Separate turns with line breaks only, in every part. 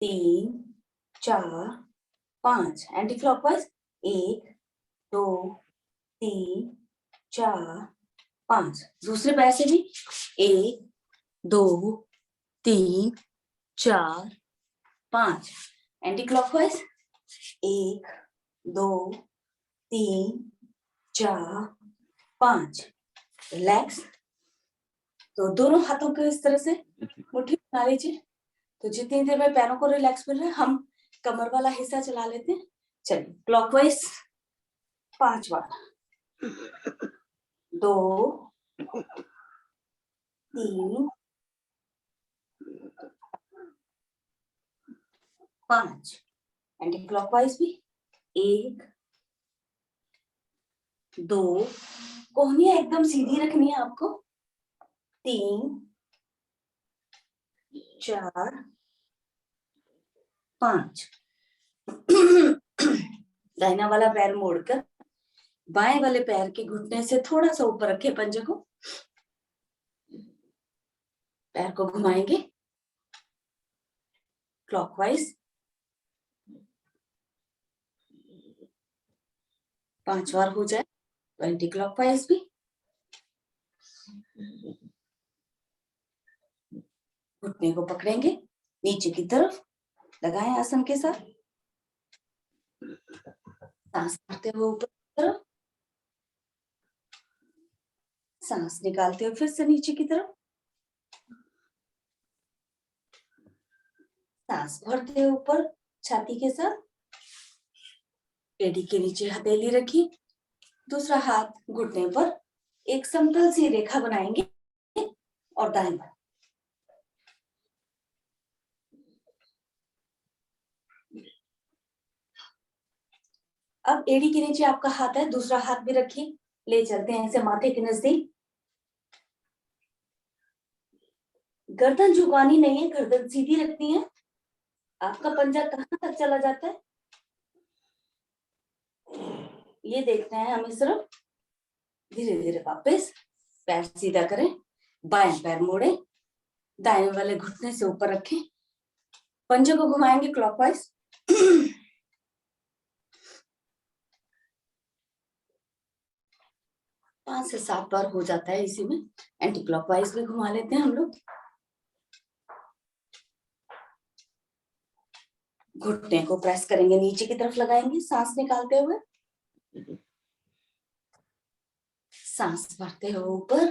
3 4 5 anti clockwise 1 2 3 4 5 दूसरे पैर से भी 1 2 3 4 5 एंटी क्लॉकवाइज 1 2 3 4 5 रिलैक्स। तो दोनों हाथों को इस तरह से मुट्ठी बना लीजिए। तो जितनी देर में पैरों को रिलैक्स मिल रहा है हम कमर वाला हिस्सा चला लेते हैं। चलिए क्लॉकवाइज 5 बार 2 3 5 एंटी क्लॉकवाइज भी 1 2 कोहनियां एकदम सीधी रखनी है आपको 3 4 5 दाहिना वाला पैर मोड़कर बाएं वाले पैर के घुटने से थोड़ा सा ऊपर रखे पंजे को, पैर को घुमाएंगे क्लॉकवाइज 5 बार हो जाए तो एंटी क्लॉकवाइज भी। घुटने को पकड़ेंगे नीचे की तरफ लगाएं आसन के साथ, सांस भरते हुए ऊपर की तरफ, सांस निकालते हुए फिर से नीचे की तरफ, सांस भरते हुए ऊपर छाती के साथ, एड़ी के नीचे हथेली रखी, दूसरा हाथ घुटने पर, एक समतल सी रेखा बनाएंगे और दाएं बाएं। अब एड़ी के नीचे आपका हाथ है, दूसरा हाथ भी रखिए, ले चलते हैं ऐसे माथे के नजदीक। गर्दन झुकानी नहीं है, गर्दन सीधी रखनी है। आपका पंजा कहां तक चला जाता है ये देखना है हमें सिर्फ। धीरे धीरे वापस पैर सीधा करें, बाएं पैर मोड़े, दाएं वाले घुटने से ऊपर रखें, पंजे को घुमाएंगे क्लॉकवाइज 5 से 7 बार हो जाता है। इसी में एंटी क्लॉकवाइज भी घुमा लेते हैं हम लोग। घुटने को प्रेस करेंगे, नीचे की तरफ लगाएंगे सांस निकालते हुए, सांस भरते हुए ऊपर,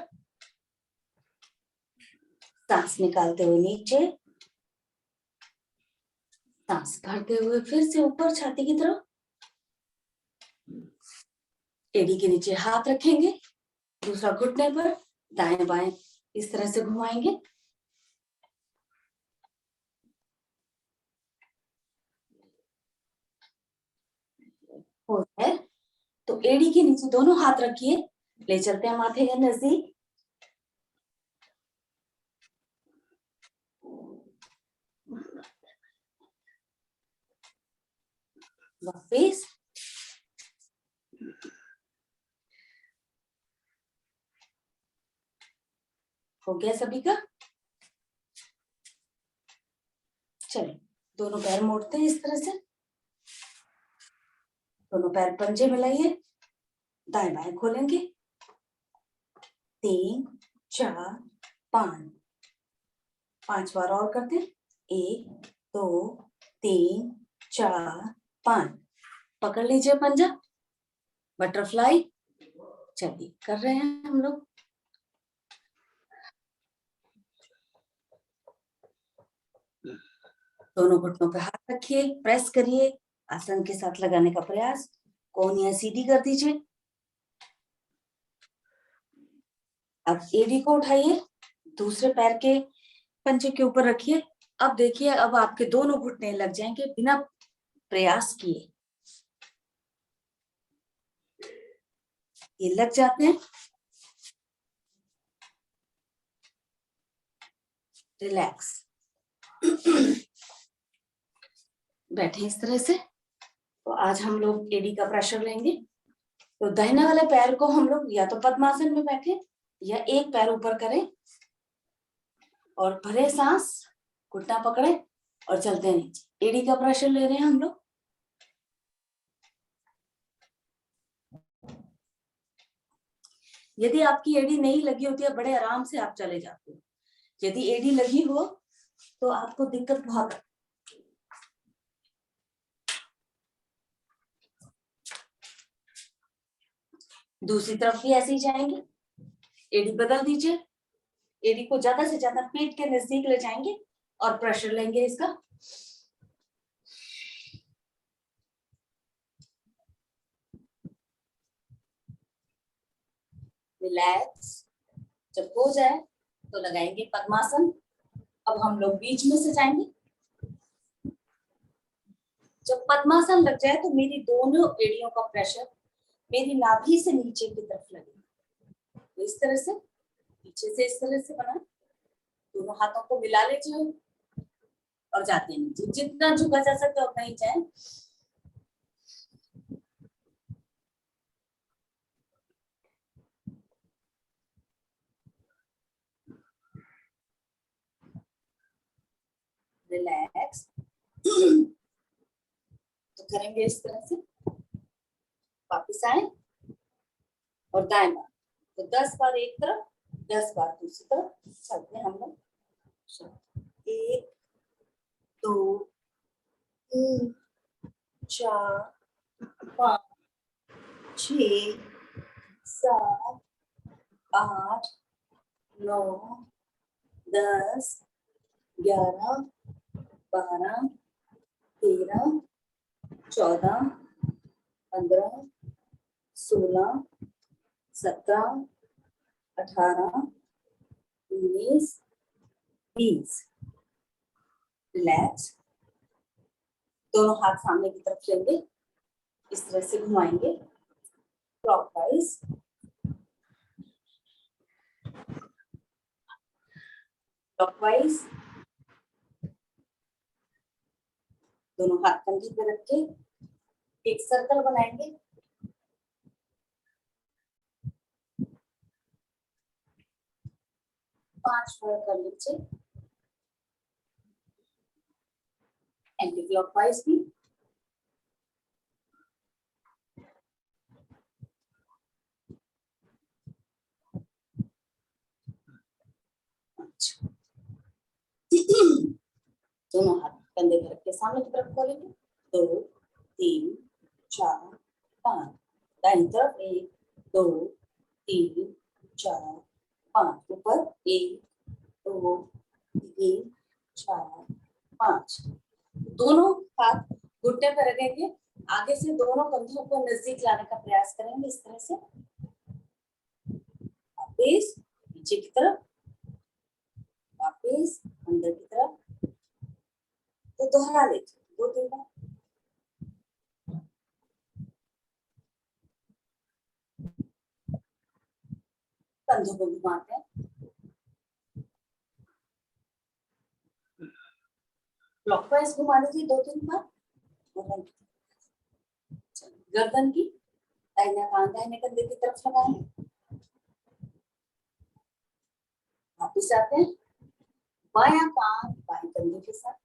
सांस निकालते हुए नीचे, सांस भरते हुए फिर से ऊपर छाती की तरफ, एड़ी के नीचे हाथ रखेंगे, दूसरा घुटने पर, दाएं बाएं इस तरह से घुमाएंगे। हो जाए तो एड़ी के नीचे दोनों हाथ रखिए, ले चलते हैं माथे के नजदीक, वापिस हो गया सभी का। चलिए दोनों पैर मोड़ते हैं इस तरह से, दोनों पैर पंजे मिलाइए, दाएं बाएं खोलेंगे, 3 4 5 बार और करते हैं, 1 2 3 4 5 पकड़ लीजिए पंजा, बटरफ्लाई। चलिए कर रहे हैं हम लोग। दोनों घुटनों पे हाथ रखिए, प्रेस करिए, आसन के साथ लगाने का प्रयास, कोहनियां सीधी कर दीजिए। अब एड़ी को उठाइए, दूसरे पैर के पंजे के ऊपर रखिए। अब देखिए, अब आपके दोनों घुटने लग जाएंगे बिना प्रयास किए, ये लग जाते हैं। रिलैक्स बैठे इस तरह से। तो आज हम लोग एड़ी का प्रेशर लेंगे। तो दाहिने वाले पैर को हम लोग या तो पद्मासन में बैठे या एक पैर ऊपर करें और भरे सांस, घुटना पकड़े और चलते हैं नीचे। एडी का प्रेशर ले रहे हैं हम लोग। यदि आपकी एडी नहीं लगी होती है, बड़े आराम से आप चले जाते हो। यदि एडी लगी हो तो आपको दिक्कत बहुत है। दूसरी तरफ भी ऐसे ही जाएंगे। एडी बदल दीजिए। एडी को ज्यादा से ज्यादा पेट के नजदीक ले जाएंगे और प्रेशर लेंगे इसका। रिलैक्स। जब हो जाए तो लगाएंगे पद्मासन। अब हम लोग बीच में से जाएंगे। जब पद्मासन लग जाए तो मेरी दोनों एड़ियों का प्रेशर मेरी नाभि से नीचे की तरफ लगेगा। तो इस तरह से पीछे से इस तरह से बना, दोनों हाथों को मिला लीजिए और जाते हैं नीचे। जितना झुका जा सकता है उतना ही जाए। रिलैक्स। तो करेंगे इस तरह से, वापिस आए और दाएं बार। तो 10 बार एक तरफ, 10 बार दूसरी तरफ चलते हैं हम लोग। 1 2 3 4 5 6 7 8 9 10 11 12 13 14 15 16 17 18 19 20। रिलैक्स। दोनों हाथ सामने की तरफ लेंगे, इस तरह से घुमाएंगे क्लॉकवाइज। क्लॉकवाइज। दोनों हाथ कंधे पे रख के एक सर्कल बनाएंगे। पांच बार कर लीजिए। एंटी क्लॉकवाइज भी। दोनों हाथ कंधे पे रख के सामने की तरफ खोलेंगे। 2 3 4 5। दाहिनी तरफ 1 2 3 4 5। ऊपर 1 2 3 4 5। दोनों हाथ घुटने पर रखेंगे। आगे से दोनों कंधों को नजदीक लाने का प्रयास करेंगे इस तरह से। वापिस पीछे की तरफ, वापिस अंदर की तरफ। तो दोहरा लीजिए 2-3 बार। कंधों को घुमाते हैं। क्लॉकवाइज घुमा दीजिए 2-3 बार। गर्दन की दाहिना कान दाहिने कंधे की तरफ लगाएं। वापिस आते हैं। बायां कान बाएं कंधे के साथ।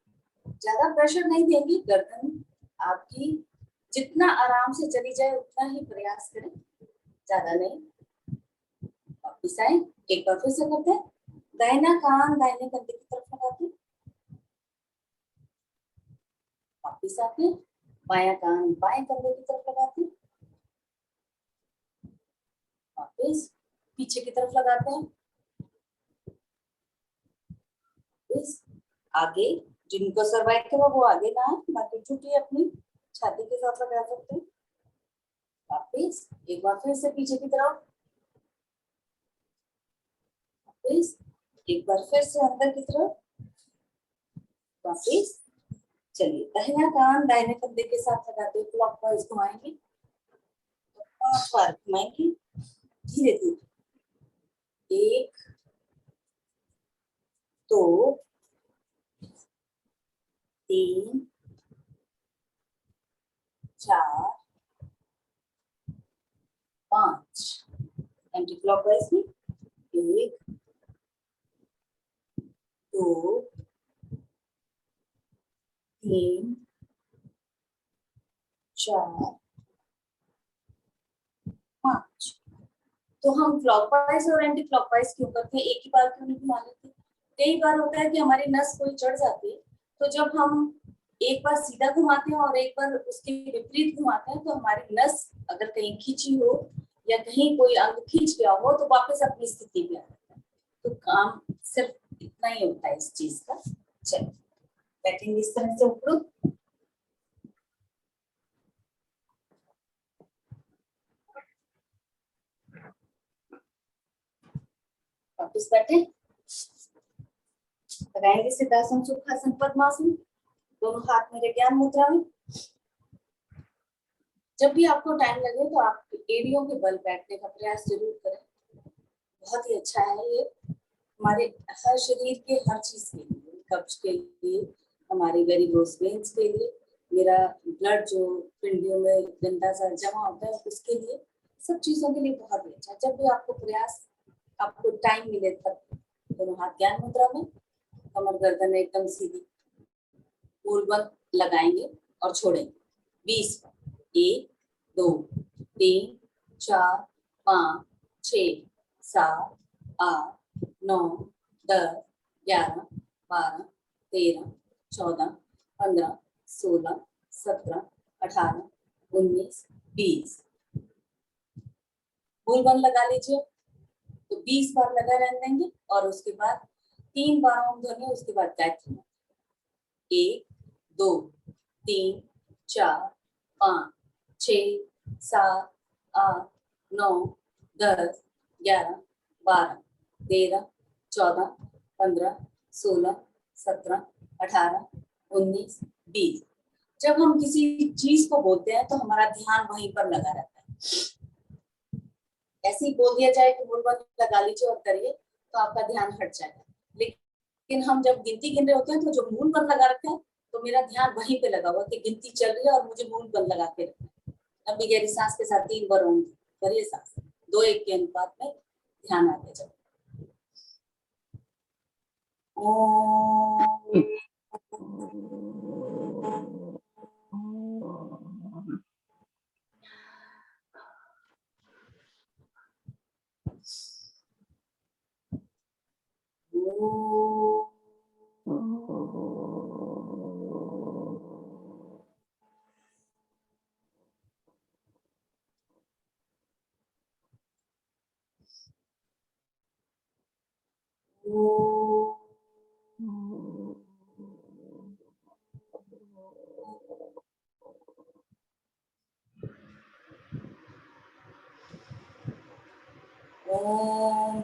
ज्यादा प्रेशर नहीं देंगे। गर्दन आपकी जितना आराम से चली जाए उतना ही प्रयास करें, ज्यादा नहीं। वापिस आए, एक बार फिर से करते हैं। दाहिना कान दाहिने कंधे की तरफ लगाते हैं। वापिस आते हैं। बायां कान बाएं कंधे की तरफ लगाते हैं। वापिस पीछे की तरफ लगाते हैं। वापिस आगे। जिनको सर्वाइकल है वो आगे ना है, बाकी छुट्टी अपनी छाती के साथ लगा सकते हैं। वापिस एक बार फिर से पीछे की तरफ। वापिस एक बार फिर से अंदर की तरफ। वापिस। चलिए दाहिना कान दाहिने कंधे के साथ लगाते हुए क्लॉकवाइज घुमाएंगे। तो 5 बार घुमाएंगे धीरे धीरे। 1 2 3 4 5। एंटी क्लॉकवाइज में 1 2 3 4 5। तो हम क्लॉकवाइज और एंटी क्लॉकवाइज क्यों करते हैं, एक ही बार क्यों नहीं घुमा लेते? कई बार होता है कि हमारी नस कोई चढ़ जाती है, तो जब हम एक बार सीधा घुमाते हैं और एक बार उसके विपरीत घुमाते हैं, तो हमारी नस अगर कहीं खींची हो या कहीं कोई अंग खींच गया हो तो वापस अपनी स्थिति में आ जाता है। तो काम सिर्फ इतना ही होता है इस चीज का। चलो बैठेंगे इस तरह से ऊपर। वापस बैठे, लगाएंगे सिद्धासन, सुखासन, पद्मासन, दोनों हाथ मेरे ज्ञान मुद्रा में। जब भी आपको टाइम लगे तो आप एड़ियों के बल बैठने का प्रयास जरूर करें। बहुत ही अच्छा है ये हमारे हर शरीर के हर चीज के लिए, कब्ज के लिए, हमारे वेरिकोज वेन्स के लिए, मेरा ब्लड जो पिंडियों में गंदा सा जमा होता है उसके लिए, सब चीजों के लिए बहुत ही अच्छा। जब भी आपको प्रयास, आपको टाइम मिले तब दोनों हाथ ज्ञान मुद्रा में, कमर गर्दन एकदम सीधी, मूल बल लगाएंगे और छोड़ेंगे 20 बार। 1 2 3 4 5 6 7 8 9 10 11 12 13 14 15 16 17 18 19 20। मूल बल लगा लीजिए, तो 20 बार लगा रहने देंगे और उसके बाद 3 बार ओम ध्वनि, उसके बाद गायत्री। 1 2 3 4 5 6 7 8 9 10 11 12 13 14 15 16 17 18 19 20। जब हम किसी चीज को बोलते हैं तो हमारा ध्यान वहीं पर लगा रहता है। ऐसे ही बोल दिया जाए कि मूल बल लगा लीजिए और करिए तो आपका ध्यान हट जाएगा। लेकिन हम जब गिनती गिन रहे होते हैं तो जो मूल बल लगा रखे हैं, तो मेरा ध्यान वहीं पे लगा हुआ कि गिनती चल रही है और मुझे मूल बल लगा के रखना है। लंबी गहरी सांस के साथ 3 बार ओम करिए, सांस 2-1 के अनुपात में ध्यान आगे जाए। ओम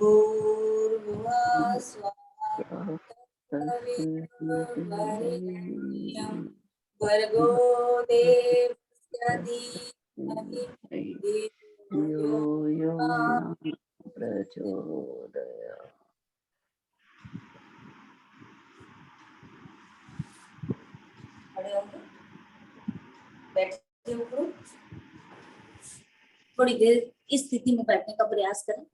भूर्भुवः स्वः तत्सवितुर्वरेण्यं भर्गो देवस्य धीमहि धियो यो न प्रचोदयात्। खड़े होंगे, बैठे ऊपर, थोड़ी देर इस स्थिति में बैठने का प्रयास करें।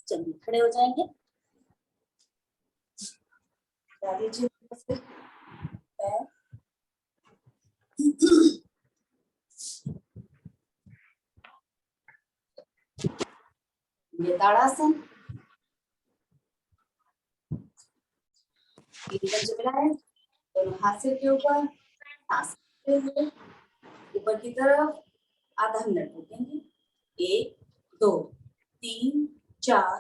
चलिए खड़े हो जाएंगे, ये ताड़ासन, दोनों हाथ सिर के ऊपर, सांस ऊपर की तरफ, आधा मिनट रुकेंगे। 1 2 3 4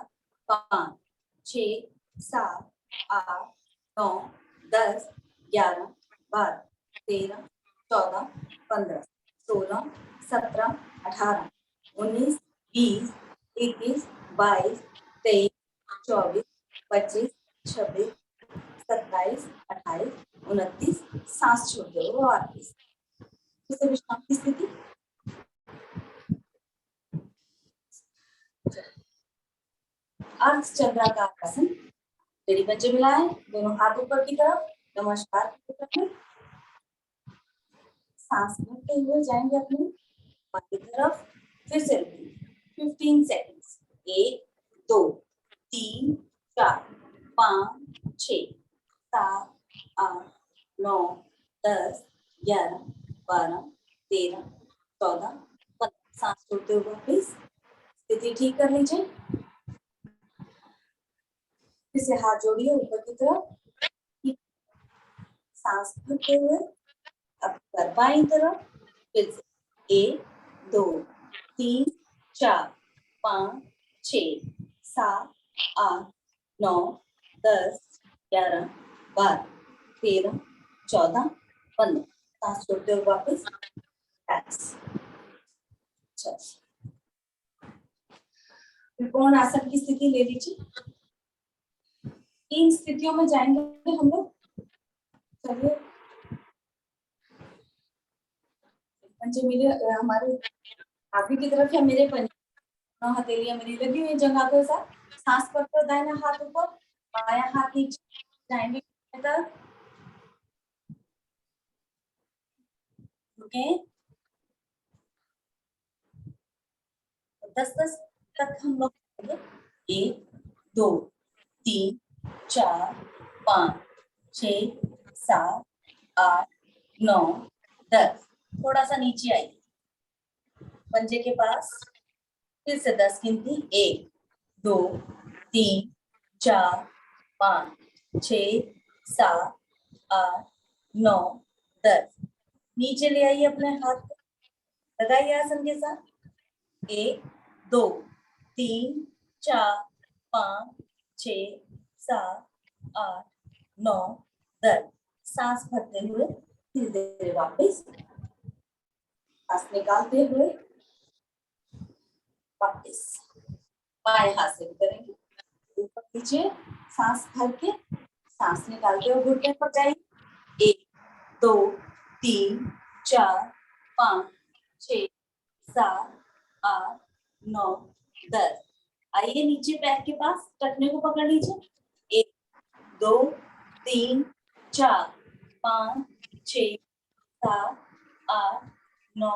5 6 7 8 9 10 11 12 13 14 15 16 17 18 19 20 21 22 23 24 25 26 27 28 29। सांस छोड़ दो, 38। विश्राम की स्थिति। अर्ध चंद्राकार आसन, तेरी पंजे मिलाएं, दोनों हाथ ऊपर की तरफ, नमस्कार। सांस भरते हुए जाएंगे अपनी तरफ, फिर से 15 सेकेंड्स, 1 2 3 4 5 6 7 8 9 10 11 12 13 14 15। सांस छोड़ते हुए वापिस स्थिति ठीक कर लीजिए। फिर से हाथ जोड़िए ऊपर की तरफ, सांस भरते हुए अब कर बाईं तरफ, फिर से 1 2 3 4 5 6 7 8 9 10 11 12 13 14 15। सांस छोड़ते हुए वापस त्रिकोण आसन की स्थिति ले लीजिए। 3 स्थितियों में जाएंगे हम लोग। चलिए पंजे मेरे हमारे आगे की तरफ है, मेरे पंजे हथेलियां मेरी लगी हुई जगह के साथ। सांस पकड़ो, दाहिना हाथ ऊपर, बायां हाथ नीचे, जाएंगे तक रुके। 10 तक हम लोग 1 2 3 4 5 6 7 8 9 10। थोड़ा सा नीचे आइए पंजे के पास, फिर से 10 गिनती, 1 2 3 4 5 6 7 8 9 10। नीचे ले आइए अपने हाथ को, लगाइए आसन के साथ। 1 2 3 4 5 6 7 8 9 10। सांस भरते हुए धीरे धीरे वापस, सांस निकालते हुए वापस बाएं हाथ से करेंगे, ऊपर नीचे सांस भर के सांस निकालते हुए घुटने पर जाइए। 1 2 3 4 5 6 7 8 9 10। आइए नीचे पैर के पास, टखने को पकड़ लीजिए। 1 2 3 4 5 6 7 8 9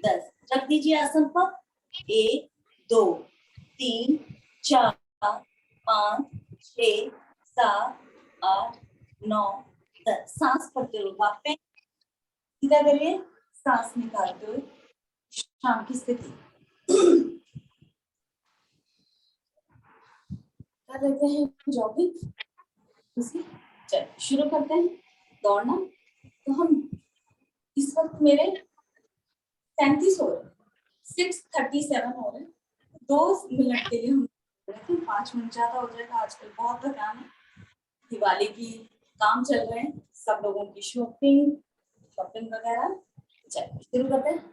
10। रख दीजिए आसन पर। 1 2 3 4 5 6 7 8 9 10। सांस भरते हुए वापस सीधा करिए, सांस निकालते हुए शाम की स्थिति कर लेते हैं। जॉगिंग चलिए शुरू करते हैं दौड़ना। तो हम इस वक्त मेरे 37 हो रहे, 6:37 हो रहे। 2 मिनट के लिए हम 5 मिनट ज्यादा हो जाएगा। आजकल बहुत थकान है, दिवाली की काम चल रहे हैं, सब लोगों की शॉपिंग वगैरह। चलिए शुरू करते हैं।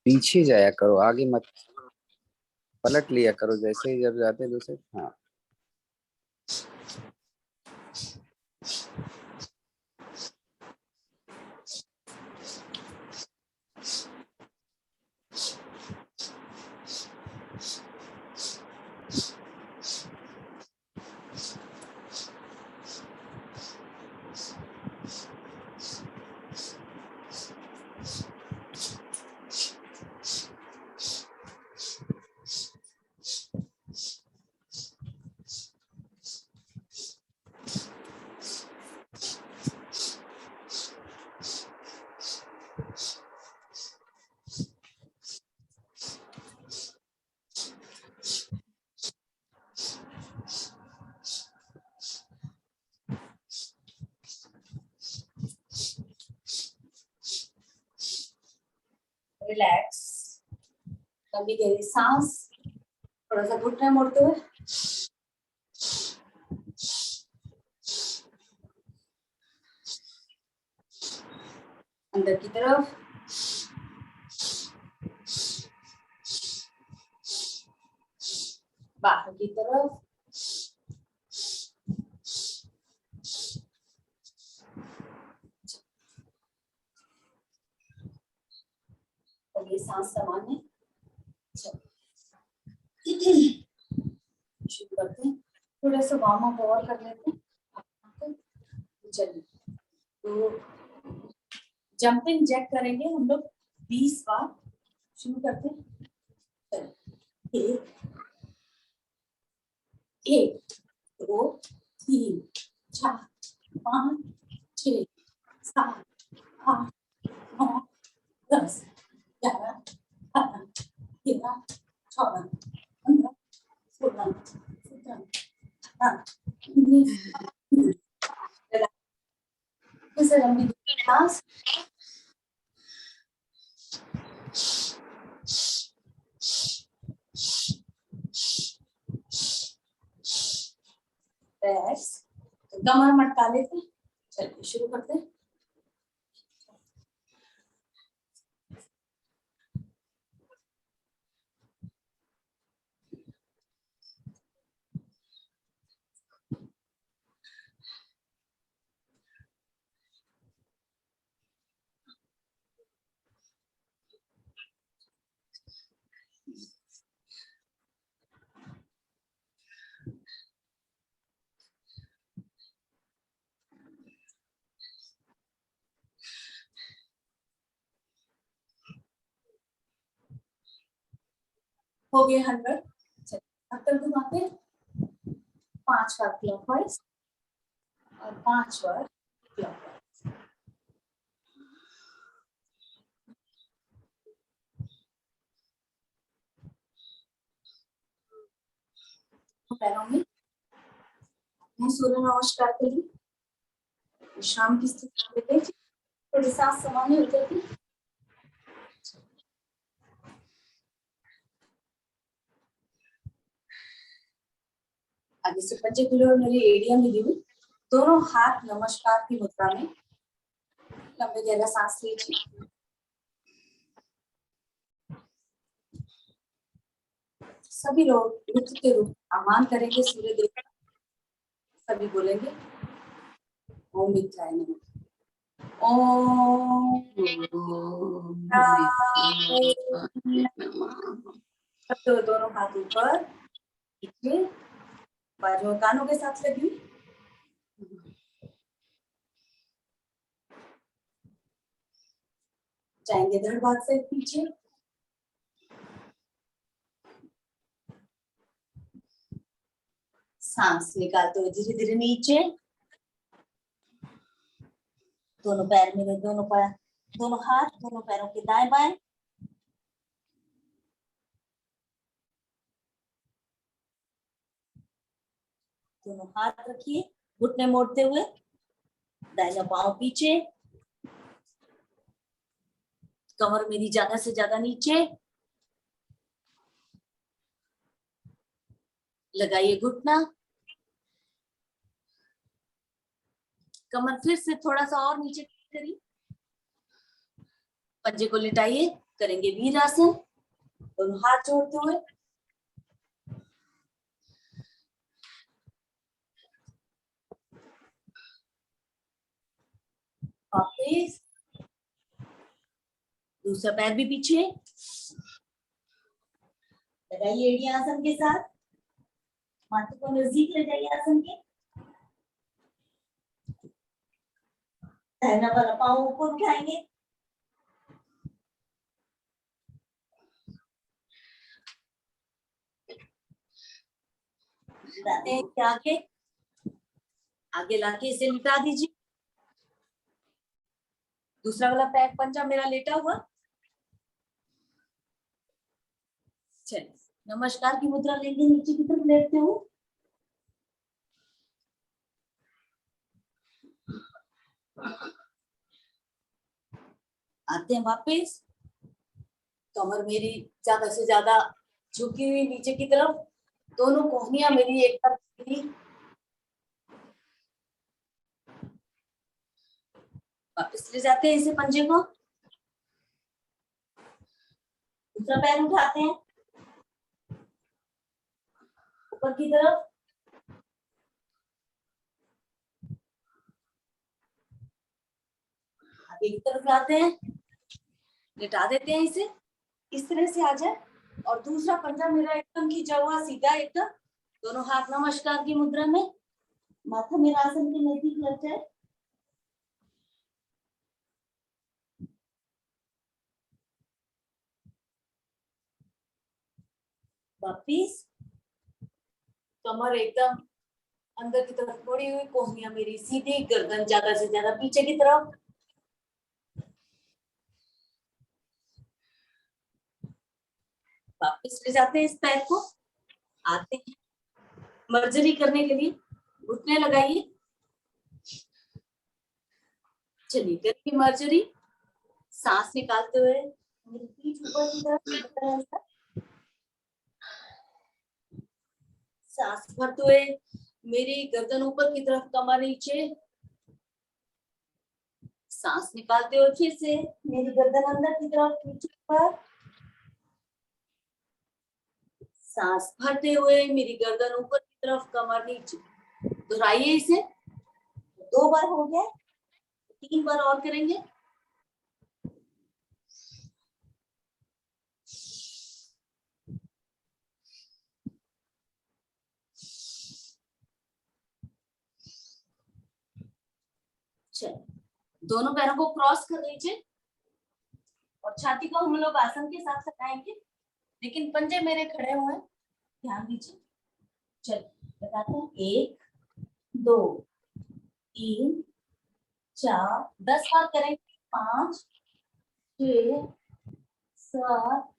पीछे जाया करो, आगे मत, पलट लिया करो जैसे ही जब जाते दूसरे। हाँ
रिलैक्स, लंबी गहरी सांस, थोड़ा सा घुटने मोड़ते हुए अंदर की तरफ, बाहर की तरफ, और ये सांस समान है। शुरू करते हैं, थोड़ा सा वार्म अप और कर लेते हैं। चलिए, तो जंपिंग जैक करेंगे हम लोग 20 बार। शुरू करते हैं। चलिए, एक, दो, तीन, चार, 5, 6, 7, 8, 9, 10, 11, 12, 13, 14, 15, 16, 17, 18, 19, 20। फिर लंबी सांस। तो कमर मटका लेते हैं। चलिए शुरू करते हैं। हो गए 100। अब तक घुमाते हैं 5 बार क्लॉकवाइज और 5 बार क्लॉकवाइज। पैरों में सूर्य नमस्कार के लिए विश्राम की स्थिति में थोड़ी सांस सामान्य हो जाती है। आगे से पंजे खुले और मेरी एड़ियां मिली हुई, दोनों हाथ नमस्कार की मुद्रा में। लंबे गहरा सांस लीजिए। सभी लोग नृत्य के रूप आह्वान करेंगे सूर्य देव का। सभी बोलेंगे ओम मित्राय नमः। ओम तो दोनों हाथ ऊपर, बाजू कानों के साथ लगी हुई। जाएंगे धड़ भाग से पीछे। सांस निकालते हुए धीरे धीरे नीचे। दोनों पैर में, दोनों हाथ दोनों पैरों के दाएं बाएं। दोनों हाथ रखिए घुटने मोड़ते हुए, दाहिना पांव पीछे, कमर मेरी ज्यादा से ज्यादा नीचे। लगाइए घुटना, कमर फिर से थोड़ा सा और नीचे करिए। पंजे को लिटाइए, करेंगे वीरासन। दोनों हाथ जोड़ते हुए, वापस दूसरा पैर भी पीछे। लगाइए एड़ियां आसन के साथ, माथे को नजदीक ले जाइए आसन के। दाहिना वाला पांव ऊपर उठाएंगे। आगे आगे लाके इसे लिटा दीजिए। दूसरा वाला पैर पंजा मेरा लेटा हुआ। चलिए नमस्कार की मुद्रा लेंगे, नीचे की तरफ लेटते हो। आते हैं वापस, कमर मेरी ज्यादा से ज्यादा झुकी हुई नीचे की तरफ, दोनों कोहनियां मेरी एक तरफ। वापस ले जाते हैं इसे पंजे को, दूसरा पैर उठाते हैं ऊपर की तरफ, आगे की तरफ लाते हैं, लिटा देते हैं इसे, इस तरह से आ जाए। और दूसरा पंजा मेरा एकदम खींचा हुआ सीधा, एकदम दोनों हाथ नमस्कार की मुद्रा में, माथा मेरा आसन के नजदीक लग जाए। वापिस कमर एकदम अंदर की तरफ मुड़ी हुई, कोहनियां मेरी सीधी, गर्दन ज्यादा से ज्यादा पीछे की तरफ। वापिस ले जाते हैं इस पैर को, आते हैं मर्जरी करने के लिए, घुटने लगाइए, चलिए करिए मर्जरी। सांस निकालते हुए मेरी पीठ ऊपर की तरफ, सांस भरते हुए मेरी गर्दन ऊपर की तरफ, कमर नीचे, सांस निकालते हुए फिर से मेरी गर्दन अंदर की तरफ, पीछे पर, सांस भरते हुए मेरी गर्दन ऊपर की तरफ, कमर नीचे। दोहराइए इसे, 2 बार हो गया, 3 बार और करेंगे। चलिए दोनों पैरों को क्रॉस कर लीजिए और छाती को हम लोग आसन के साथ सटाएंगे, लेकिन पंजे मेरे खड़े हुए हैं, ध्यान दीजिए। चलिए बताते हैं, 1 2 3 4, 10 बार करेंगे, 5 6 7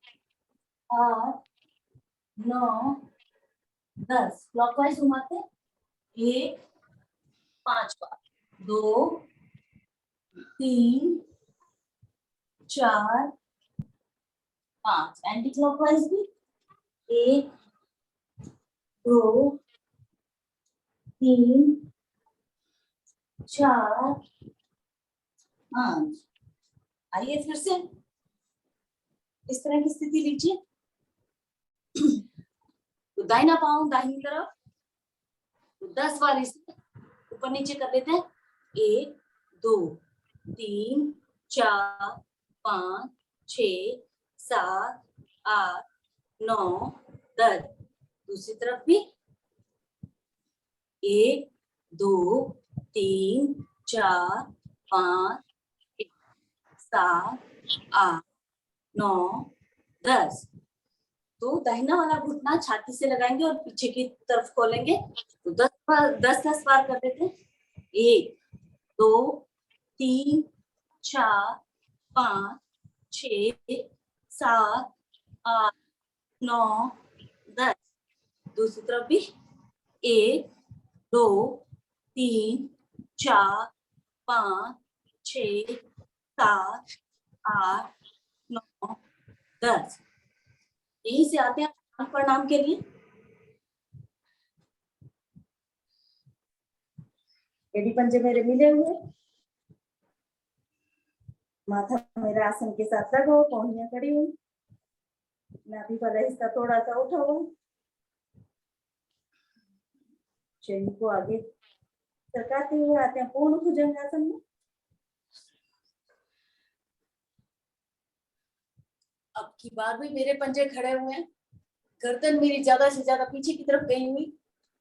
8 9 10, क्लॉकवाइज घुमाते हैं, 1 5 बार, 2 3 4 5, एंटी क्लॉकवाइज भी, 1 2 3 4 5। आइए फिर से इस तरह की स्थिति लीजिए। तो दाहिना पाँव दाहिनी तरफ, तो 10 बार इसे ऊपर नीचे कर लेते हैं, 1 2 3 4 5 6 7 8 9 10। दूसरी तरफ भी, 1 2 3 4 5 7 8 9 10। तो दाहिना वाला घुटना छाती से लगाएंगे और पीछे की तरफ खोलेंगे, तो 10 बार कर देते हैं, 1 2 3 4 5 6 7 8 9 10। दूसरी तरफ भी, 1 2 3 4 5 6 7 8 9 10। यहीं से आते हैं प्रणाम के लिए। एडी पंजे मेरे मिले हुए, माथा मेरा आसन के साथ लगा हो, कोहनियां खड़ी हुई, नाभि वाला हिस्सा थोड़ा सा उठा हुआ, शरीर को आगे सरकाते हुए आते हैं पूर्ण भुजंगासन में। अब की बार भी मेरे पंजे खड़े हुए हैं, गर्दन मेरी ज्यादा से ज्यादा पीछे की तरफ गई हुई,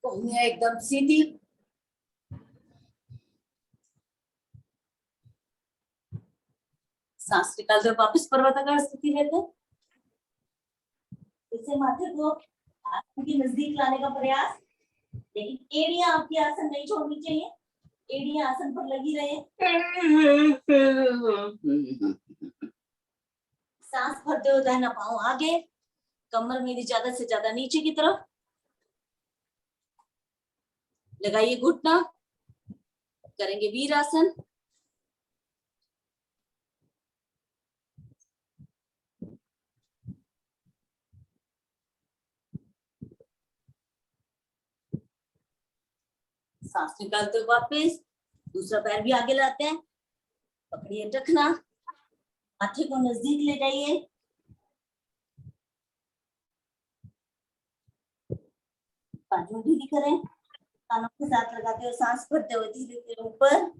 कोहनियां एकदम सीधी, सांस निकालते हुए वापस पर्वताकार स्थिति लेते हैं। इसे माथे को आसन के नजदीक लाने का प्रयास, लेकिन एड़ियां आपकी आसन नहीं छोड़नी चाहिए, एड़ियां आसन पर लगी रहे। सांस भरते हुए दाहिना पाँव आगे, कमर मेरी ज्यादा से ज्यादा नीचे की तरफ, लगाइए घुटना, करेंगे वीरासन। सांस निकालते हुए वापस दूसरा पैर भी आगे लाते हैं, पकड़िए रखना, माथे को नजदीक ले जाइए, बाजू ढीली करें, कानों के साथ लगाते हुए सांस भरते हुए धीरे धीरे ऊपर,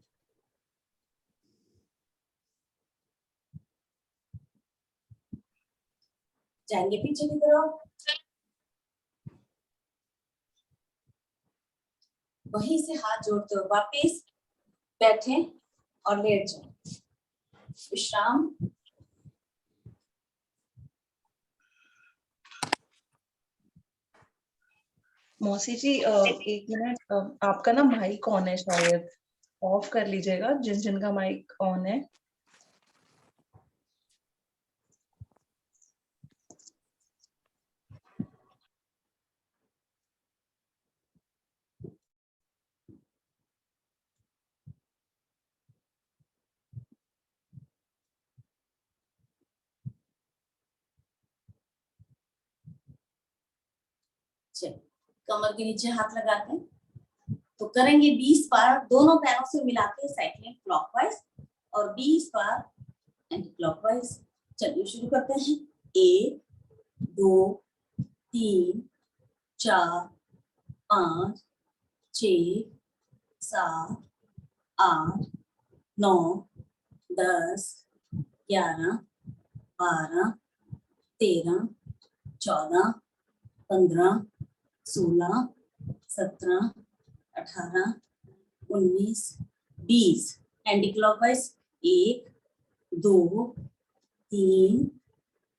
जाएंगे पीछे की तरफ, वहीं से हाथ जोड़ते हुए वापस बैठे और लेट जाए, विश्राम।
मौसी जी एक मिनट, आपका ना माइक ऑन है, शायद ऑफ कर लीजिएगा जिन जिन का माइक ऑन है।
कमर के नीचे हाथ लगाते हैं, तो करेंगे 20 बार दोनों पैरों से मिलाते साइक्लिंग क्लॉकवाइज और 20 बार एंटी क्लॉकवाइज। चलिए शुरू करते हैं। 1 2 3 4 5 6 7 8 9 10 11 12 13 14 15 16 17 18 19 20 एंटी क्लॉकवाइज। 1 2 3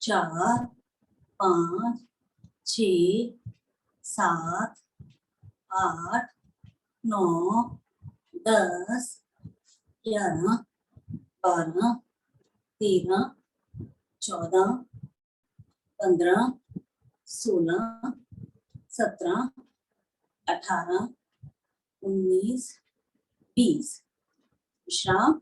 4 5 6 7 8 9 10 11 12 13 14 15 16 17 18 19 20। विश्राम।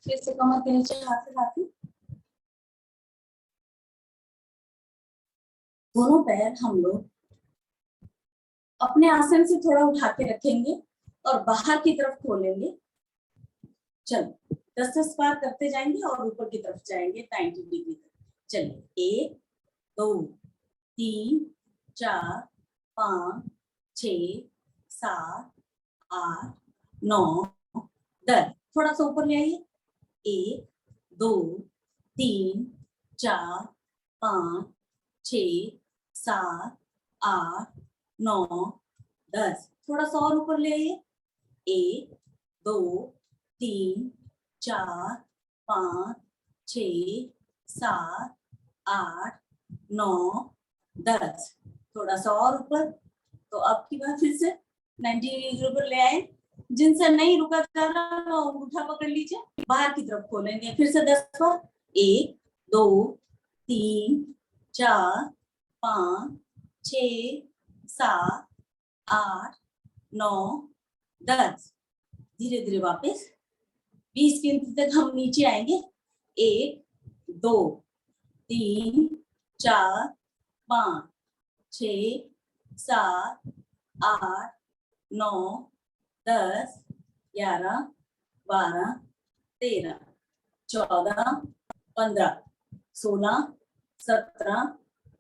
फिर से कमर के नीचे हाथ लगाते, दोनों पैर हम लोग अपने आसन से थोड़ा उठा के रखेंगे और बाहर की तरफ खोलेंगे। चलो 10-10 बार करते जाएंगे और ऊपर की तरफ जाएंगे 90 डिग्री तक। चलिए 1 2 3 4 5 6 7 8 9 10। थोड़ा सा ऊपर ले आइए। 1 2 3 4 5 6 7 8 9 10। थोड़ा सा और ऊपर ले आइए। 1 2 3 4 5 6 7 8 9 10। थोड़ा सा और ऊपर। तो अब की बार फिर से 90 डिग्री पर ले आए। जिनसे नहीं रुका जा रहा वो अंगूठा पकड़ लीजिए, बाहर की तरफ खोलेंगे। फिर से 10 बार। 1 2 3 4 5 6 7 8 9 10। धीरे धीरे वापस 20 गिनती तक हम नीचे आएंगे। 1 2 3 4 5 6 7 8 9 10 11 12 13 14 15 16 17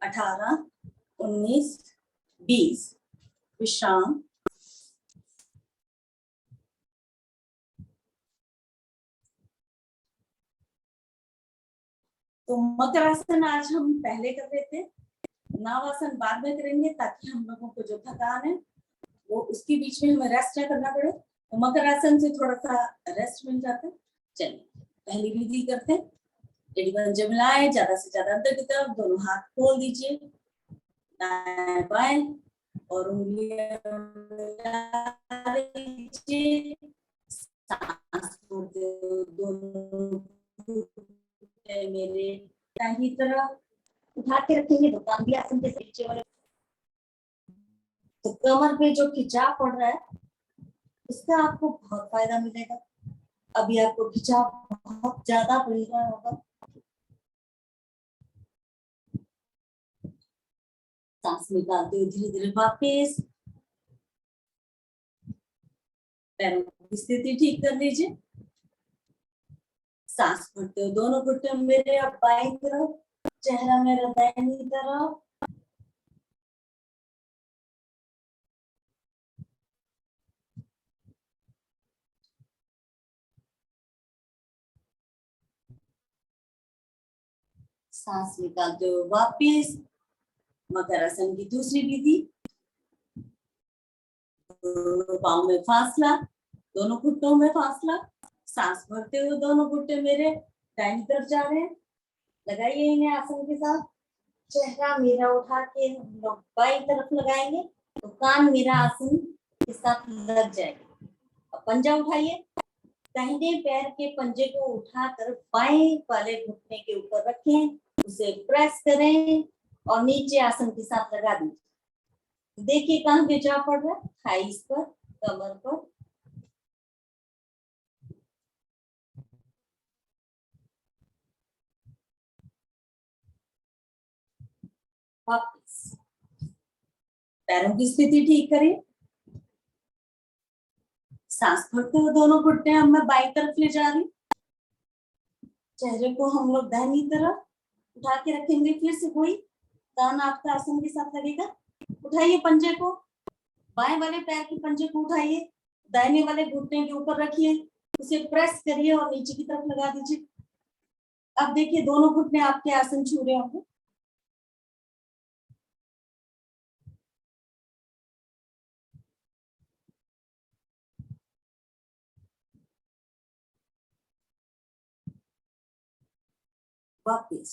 18 19 20। विश्राम। तो मकर आसन आज हम पहले कर रहे थे, नवासन बाद में करेंगे ताकि हम लोगों को जो थकान है वो उसके बीच में हमें रेस्ट ना करना पड़े। तो मकर आसन से थोड़ा सा रेस्ट मिल जाता है। चलिए पहली विधि करते हैं। एड़ी पंजे मिलाएं, ज्यादा से ज्यादा अंदर की तरफ, दोनों हाथ खोल दीजिए दाएं बाएं और उंगलियां मिला दीजिए। सांस छोड़ते हुए दोनों मेरे दाहिनी तरफ उठा के रखेंगे, दोनों आसन के नीचे वाले तो कमर पे जो खिंचाव पड़ रहा है उसका आपको बहुत फायदा मिलेगा। अभी आपको खिंचाव बहुत ज्यादा पड़ रहा होगा। सांस निकालते हुए धीरे धीरे वापस पैरों की स्थिति ठीक कर लीजिए। सांस भरते हुए दोनों घुटने मेरे अब बाईं तरफ, चेहरा मेरा दाहिनी तरफ। सांस निकालते हुए वापस मकरासन की दूसरी विधि। दोनों पाँव में फासला, दोनों घुटनों में फासला। सांस भरते हुए दोनों घुटने मेरे दाहिनी तरफ जा रहे हैं। लगाइए इन्हें आसन के साथ। चेहरा मेरा उठा के हम लोग बाईं तरफ लगाएंगे तो कान मेरा आसन के साथ लग जाएगा। अब पंजा उठाइए। दाहिने पैर के पंजे को उठाकर बाएं वाले घुटने के ऊपर रखें, उसे प्रेस करें और नीचे आसन के साथ लगा दीजिए। देखिए कहाँ खिंचाव पड़ रहा है, थाइस पर, कमर पर। वापस पैरों की स्थिति ठीक करें। सांस भरते हुए दोनों घुटने अब मैं बाईं तरफ ले जा रही हूँ। चेहरे को हम लोग दाहिनी तरफ उठा के रखेंगे। फिर से वही, कान आपका आसन के साथ लगेगा। उठाइए पंजे को, बाएं वाले पैर के पंजे को उठाइए, दाहिने वाले घुटने के ऊपर रखिए, उसे प्रेस करिए और नीचे की तरफ लगा दीजिए। अब देखिए दोनों घुटने आपके आसन छू रहे होंगे। वापिस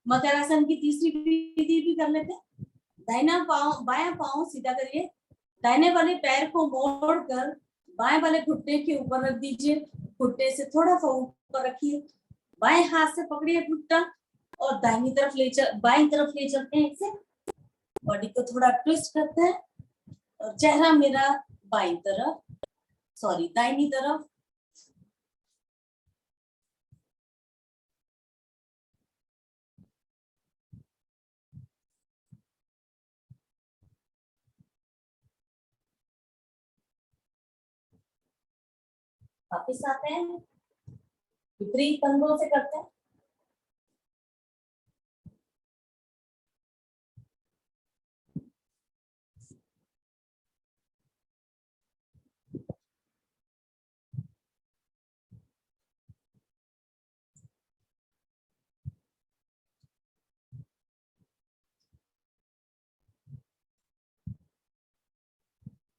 मकरासन की तीसरी विधि भी कर लेते हैं। दाहिना पाँव, बायां पाँव सीधा करिए, दाहिने वाले पैर को मोड़कर बाएं वाले घुटने के ऊपर रख दीजिए। घुटने से थोड़ा सा ऊपर रखिए, बाएं हाथ से पकड़िए घुटना और दाहिनी तरफ ले चल, बाईं तरफ ले चलते हैं। इसे बॉडी को थोड़ा ट्विस्ट करते हैं और चेहरा मेरा बाईं तरफ, सॉरी दाहिनी तरफ। वापिस आते हैं, विपरीत कंधों से करते हैं।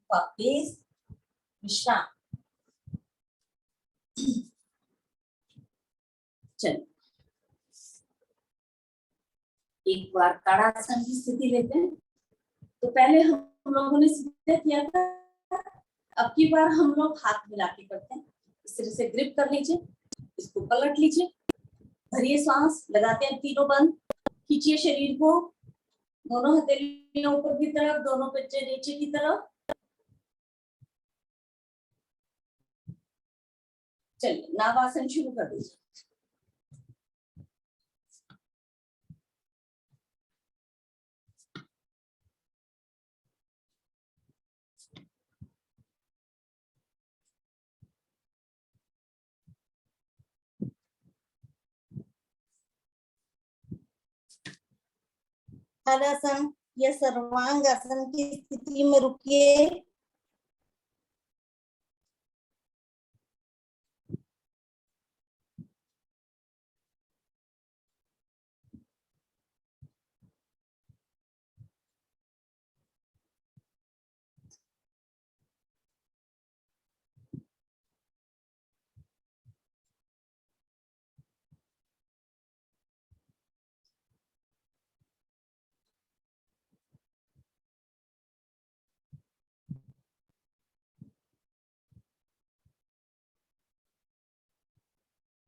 वापिस विश्राम। चलिए एक बार ताड़ासन की स्थिति लेते हैं। तो पहले हम लोगों ने सीधा किया था, अब की बार हम लोग हाथ मिला के करते हैं। इस तरह से ग्रिप कर लीजिए, इसको पलट लीजिए, भरिए सांस, लगाते हैं तीनों बंद, खींचिए शरीर को, दोनों हथेलियां ऊपर की तरफ, दोनों पंजे नीचे की तरफ। चलिए नावासन शुरू कर दीजिए। ताड़ासन या सर्वांग आसन की स्थिति में रुकिए।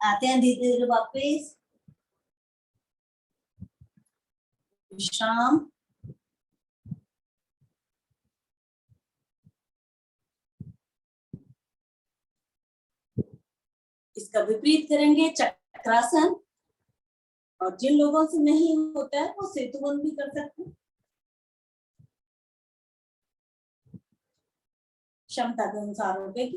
आते हैं धीरे धीरे वापिस, विश्राम। इसका विपरीत करेंगे चक्रासन, और जिन लोगों से नहीं होता है वो सेतुबंध भी कर सकते हैं, क्षमता के अनुसार होगी।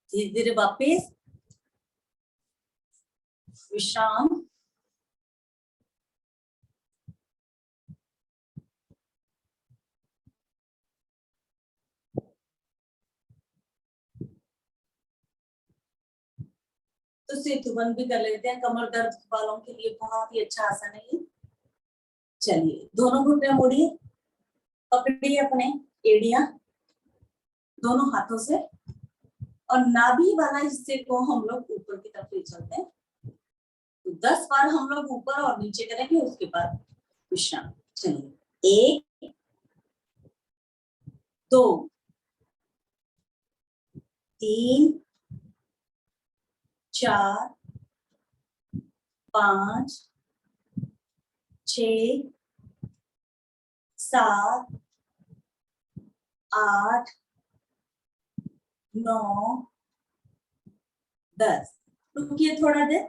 धीरे धीरे वापिस विश्राम। तो सेतुबंध भी कर लेते हैं, कमर दर्द वालों के लिए बहुत ही अच्छा आसन है ये। चलिए दोनों घुटने मोड़िए, पकड़िए अपने एड़ियां दोनों हाथों से, और नाभि वाला हिस्से को हम लोग ऊपर की तरफ ले चलते हैं। तो 10 बार हम लोग ऊपर और नीचे करेंगे, उसके बाद विश्राम। चलिए 1 2 3 4 5 6 7 8 9 10। रुकिए थोड़ा देर,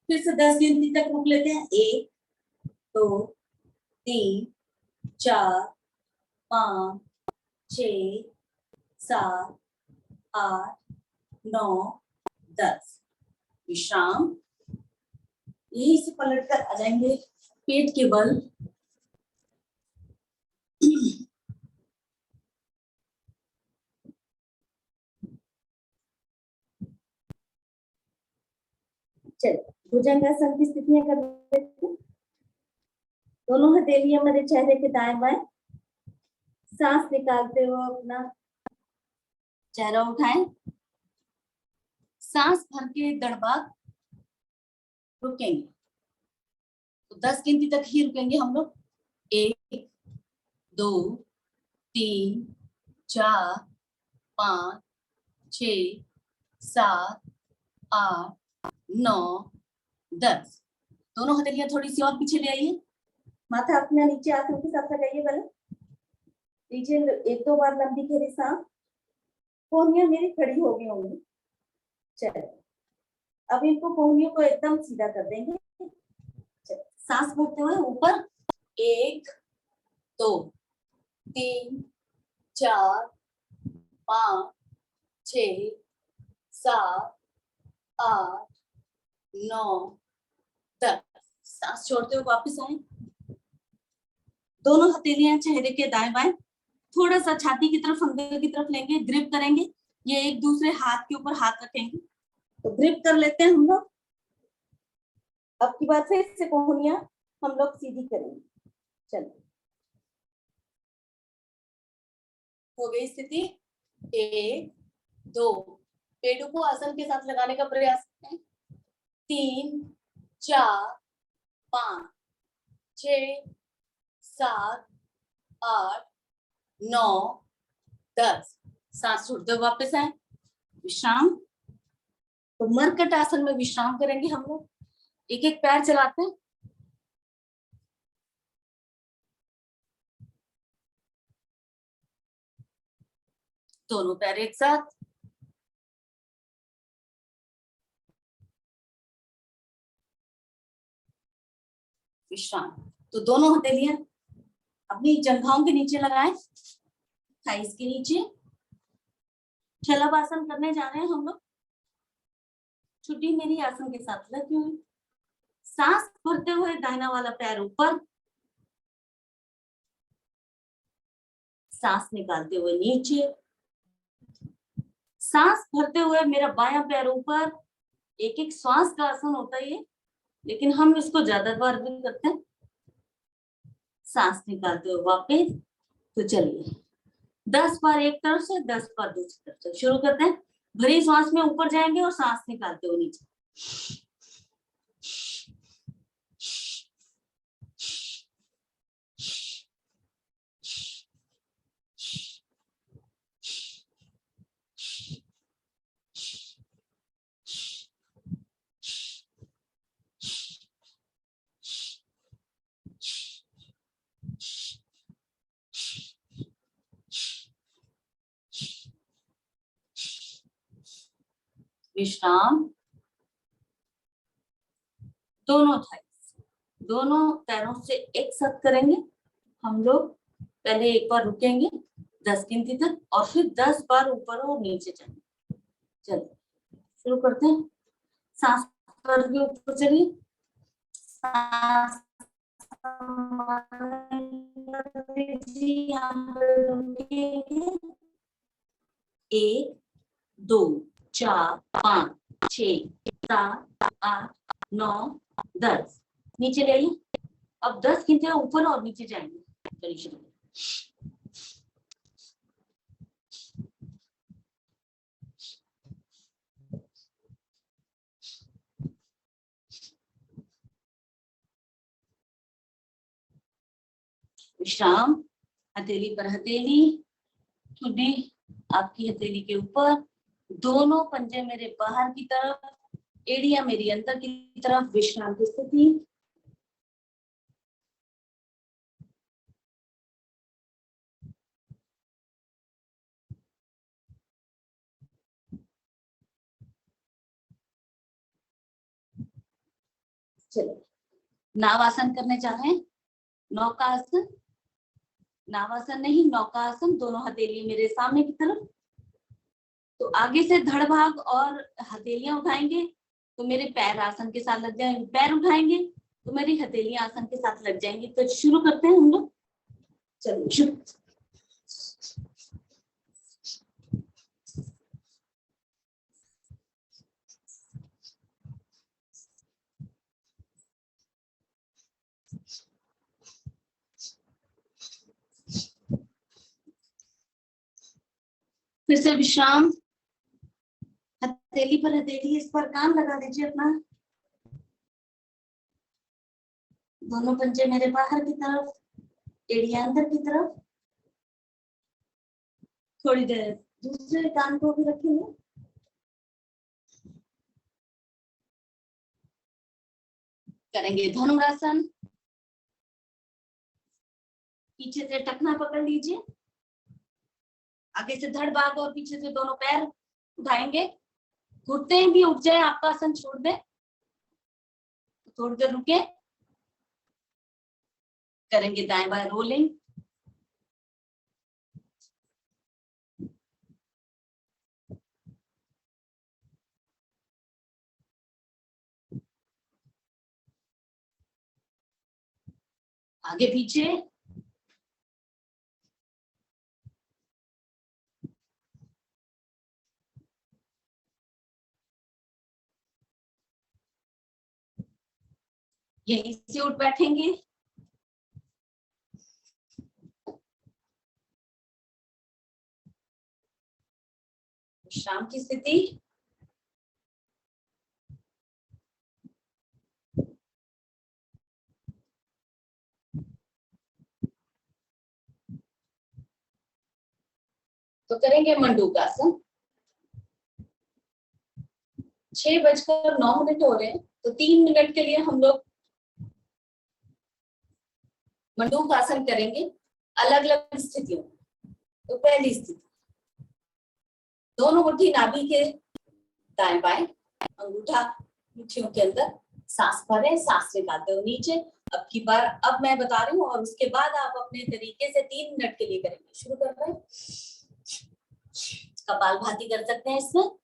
फिर से 10 गिनती तक रुक लेते हैं। 1 2 3 4 5 6 7 8 9 10। विश्राम। यहीं से पलट कर आ जाएंगे पेट के बल। चलिए भुजंगासन की स्थितियां कर लेते हैं। दोनों हथेलियां मेरे चेहरे के दाएं बाएं, सांस निकालते हुए अपना चेहरा उठाएं, सांस भर के दड़बाग रुकेंगे। तो 10 गिनती तक ही रुकेंगे हम लोग। 1 2 3 4 5 6 7 8 9 10। दोनों हथेलियां थोड़ी सी और पीछे ले आइए, माथा अपना नीचे आंखों के साथ लगाइए। पहले नीचे 1-2 बार लंबी गहरी सांस, कोहनियां मेरी खड़ी हो गई होंगी। चलिए अब इनको कोहनियों को एकदम सीधा कर देंगे। सांस भरते हुए ऊपर 1 2 3 4 5 6 7 8 9 10। सांस छोड़ते हुए वापस आए। दोनों हथेलियां चेहरे के दाएं बाएं, थोड़ा सा छाती की तरफ, अंदर की तरफ लेंगे, ग्रिप करेंगे। ये एक दूसरे हाथ के ऊपर हाथ रखेंगे, तो ग्रिप कर लेते हैं हम लोग। अब की बात फिर से कोहनियां हम लोग सीधी करेंगे। चलिए हो गई स्थिति। 1 2, पेड़ों को आसन के साथ लगाने का प्रयास करें। 3 4 5 6 7 8 9 10। सांस छोड़ते हुए वापस आए। विश्राम। तो मरकट आसन में विश्राम करेंगे हम लोग। एक एक पैर चलाते हैं। दोनों पैर एक साथ। विश्राम। तो दोनों हथेलियां अपनी जंघाओं के नीचे लगाएं, थाइस के नीचे। शलभ आसन करने जा रहे हैं हम लोग। छुट्टी मेरी आसन के साथ लगी हुई। सांस भरते हुए दाहिना वाला पैर ऊपर, सांस निकालते हुए नीचे। सांस भरते हुए मेरा बायां पैर ऊपर। एक एक श्वास का आसन होता है ये, लेकिन हम इसको ज्यादा बार भी करते हैं। सांस निकालते हुए वापस। तो चलिए 10 बार एक तरफ से, 10 बार दूसरी तरफ से शुरू करते हैं। भरी सांस में ऊपर जाएंगे और सांस निकालते हुए नीचे। विश्राम, दोनों थाइस, दोनों पैरों से एक साथ करेंगे हम लोग। पहले एक बार रुकेंगे 10 गिनती तक और फिर 10 बार ऊपर और नीचे जाएंगे। चलिए शुरू करते हैं। सांस करके ऊपर चलिए, सांस एक, दो, चार, पाँच, 6, 7, 8, 9, 10। नीचे ले आइए। अब 10 गिनते ऊपर और नीचे जाएंगे। चलिए शुरू करें। विश्राम, हथेली पर हथेली, ठुड्डी आपकी हथेली के ऊपर, दोनों पंजे मेरे बाहर की तरफ, एड़ियां मेरी अंदर की तरफ। विश्राम की स्थिति। चलो नावासन करने चाहें, नौकासन, नावासन नहीं नौकासन, दोनों हथेली मेरे सामने की तरफ। तो आगे से धड़ भाग और हथेलियां उठाएंगे तो मेरे पैर आसन के साथ लग जाएंगे, पैर उठाएंगे तो मेरी हथेलियां आसन के साथ लग जाएंगी। तो शुरू करते हैं हम लोग। चलिए शुरू। फिर से विश्राम, हथेली पर हथेली, इस पर कान लगा दीजिए अपना। दोनों पंजे मेरे बाहर की तरफ, एड़ियां अंदर की तरफ। थोड़ी देर दूसरे कान को भी रखेंगे। करेंगे धनुरासन। पीछे से टखना पकड़ लीजिए, आगे से धड़ भाग और पीछे से दोनों पैर उठाएंगे। घुटने भी उठ जाए, आपका आसन छोड़ दे, थोड़ी देर रुके। करेंगे दाएं बाएं रोलिंग। आगे पीछे। यहीं से उठ बैठेंगे। विश्राम की स्थिति। तो करेंगे मंडूकासन। 6:09 हो रहे हैं, तो 3 मिनट के लिए हम लोग मंडूकासन करेंगे अलग अलग स्थितियों में। तो पहली स्थिति, दोनों मुट्ठी नाभि के दाएं बाएं, अंगूठा मुट्ठियों के अंदर, सांस भरें, सांस निकालते हुए नीचे। अब की बार अब मैं बता रही हूँ और उसके बाद आप अपने तरीके से 3 मिनट के लिए करेंगे। शुरू कर रहे हैं। कपालभाति कर सकते हैं इसमें।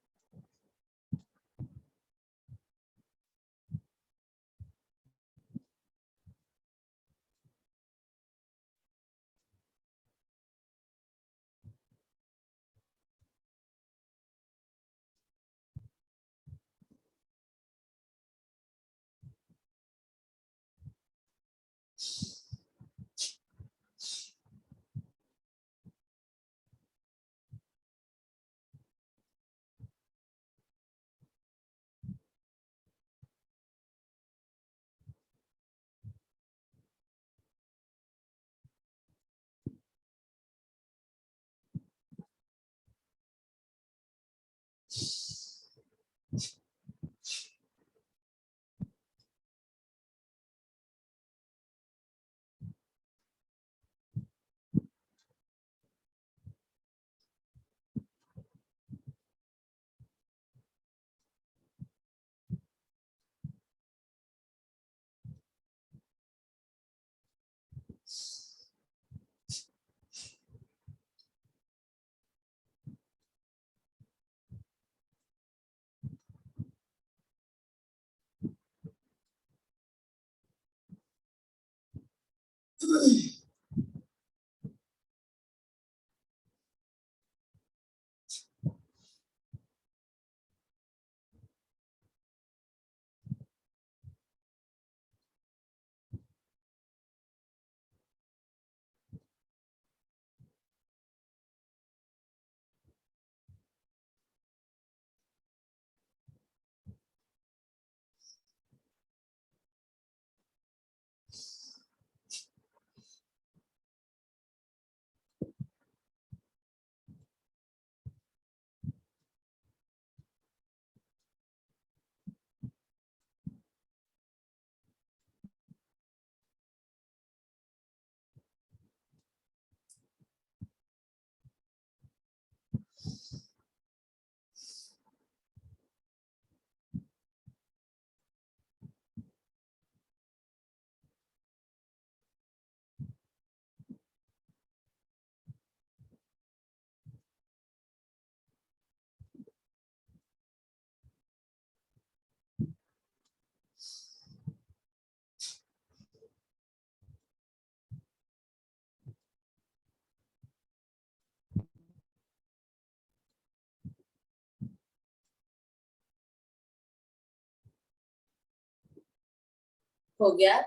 हो गया,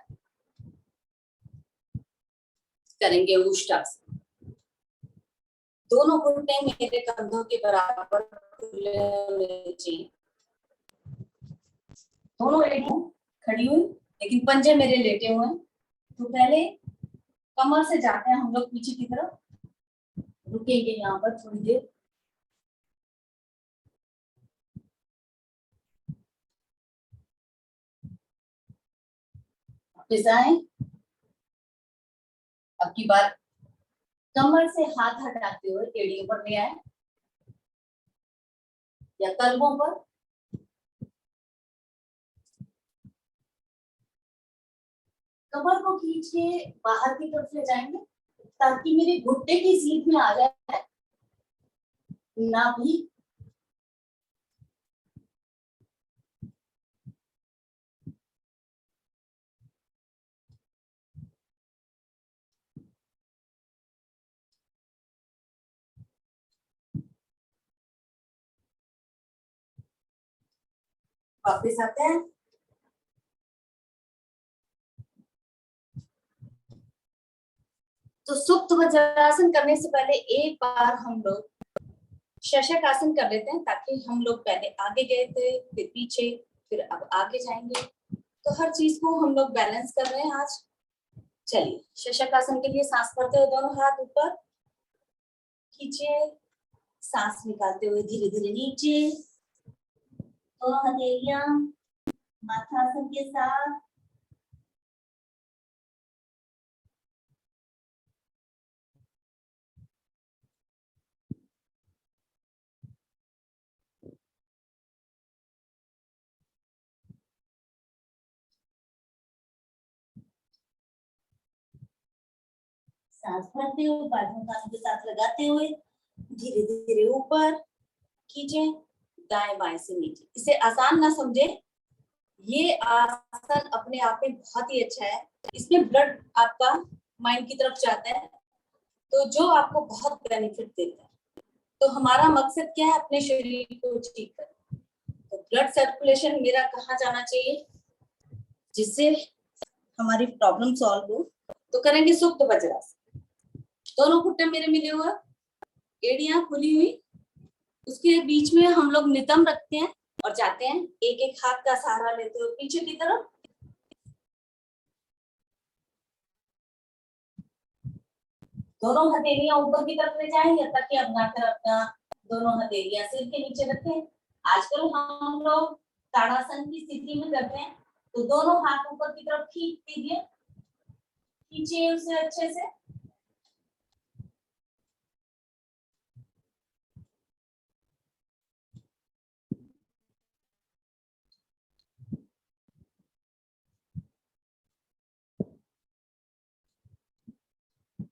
करेंगे उष्टासन। दोनों घुटने मेरे कंधों के बराबर खुले होने चाहिए। दोनों एड़ियां खड़ी हुई लेकिन पंजे मेरे लेटे हुए हैं। तो पहले कमर से जाते हैं हम लोग पीछे की तरफ, रुकेंगे यहाँ पर थोड़ी देर। वापस आए। अब की बार कमर से हाथ हटाते हुए एड़ियों पर ले आए या तलवों पर। कमर को खींच के बाहर की तरफ ले जाएंगे ताकि मेरे घुटने की सीध में आ जाए, ना भी वापस आते हैं। तो सुप्त वज्रासन करने से पहले एक बार हम लोग शशक आसन कर लेते हैं, ताकि हम लोग पहले आगे गए थे, फिर पीछे, फिर अब आगे जाएंगे। तो हर चीज को हम लोग बैलेंस कर रहे हैं आज। चलिए, शशक आसन के लिए सांस भरते हुए दोनों हाथ ऊपर खींचे, सांस निकालते हुए धीरे धीरे नीचे, दोनों हथेलियां माथासन के साथ। सांस भरते हुए बाजू कानों के साथ लगाते हुए धीरे धीरे ऊपर खींचे, दाएं बाएं से नीचे। इसे आसान ना समझे, ये आसन अपने आप में बहुत ही अच्छा है। इसमें ब्लड आपका माइंड की तरफ जाता है, तो जो आपको बहुत बेनिफिट देता है। तो हमारा मकसद क्या है? अपने शरीर को ठीक करना। तो ब्लड सर्कुलेशन मेरा कहाँ जाना चाहिए जिससे हमारी प्रॉब्लम सॉल्व हो? तो करेंगे सुप्त वज्रासन। दोनों घुटने मेरे मिले हुए, एड़ियां खुली हुई, उसके बीच में हम लोग नितंब रखते हैं और जाते हैं एक एक हाथ का सहारा लेते हुए पीछे की तरफ। दोनों हथेलियां ऊपर की तरफ ले जाएंगे ताकि अपना दोनों हथेलियां सिर के नीचे रखें। आजकल हम लोग ताड़ासन की स्थिति में करते हैं, तो दोनों हाथ ऊपर की तरफ खींच दीजिए, खींचिए उसे अच्छे से।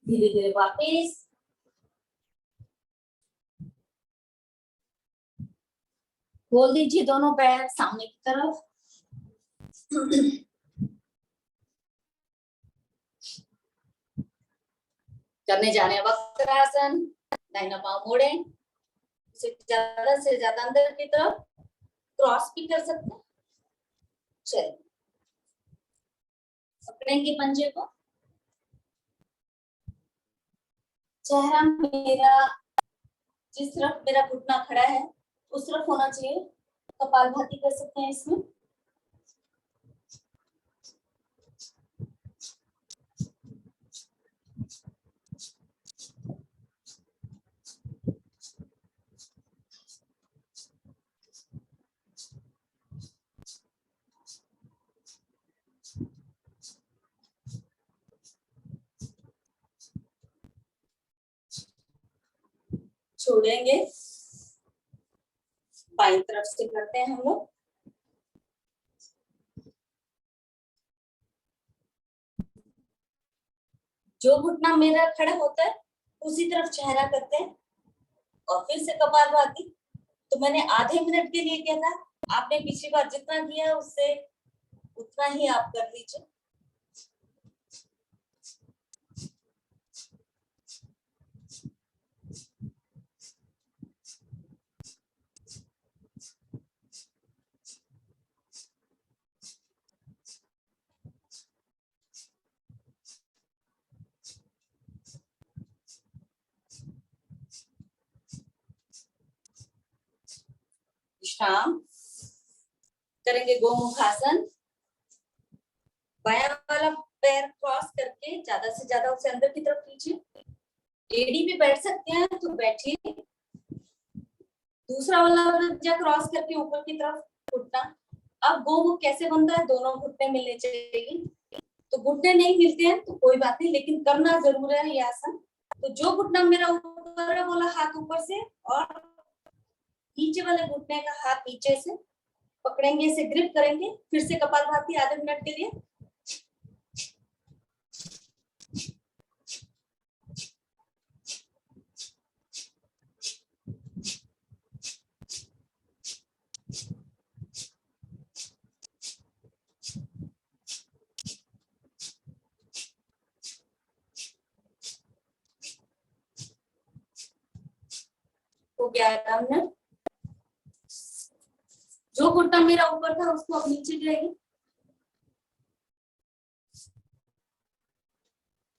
धीरे धीरे वापस खोल दीजिए दोनों पैर सामने की तरफ। करने जाने वक्रासन, दाहिना पांव मोड़े, इसे ज्यादा से ज्यादा अंदर की तरफ क्रॉस भी कर सकते हैं। चलिए, पकड़ेंगे पंजे को। चेहरा मेरा जिस तरफ मेरा घुटना खड़ा है उस तरफ होना चाहिए। कपालभाति कर सकते हैं इसमें। छोड़ेंगे, बाईं तरफ से करते हैं हम लोग। जो घुटना मेरा खड़ा होता है उसी तरफ चेहरा करते हैं और फिर से कपालभाति। तो मैंने आधे मिनट के लिए किया था, आपने पिछली बार जितना किया उससे उतना ही आप कर लीजिए। शाम करेंगे गोमुखासन। बायां वाला पैर क्रॉस करके ज्यादा से ज्यादा उसे अंदर की तरफ खींचिए। एड़ी पे बैठ सकते हैं तो बैठिए। दूसरा वाला भुजा क्रॉस करके ऊपर की तरफ घुटना। अब गोमुख कैसे बनता है, दोनों घुटने मिलने चाहिए। तो घुटने नहीं मिलते हैं तो कोई बात नहीं, लेकिन करना जरूर है ये आसन। तो जो घुटना मेरा ऊपर है बोला हाथ ऊपर से, और नीचे वाले घुटने का हाथ नीचे से पकड़ेंगे, इसे ग्रिप करेंगे। फिर से कपालभाति आधे मिनट के लिए। हो गया है मिनट। जो घुटना मेरा ऊपर था उसको अब नीचे गिराइए,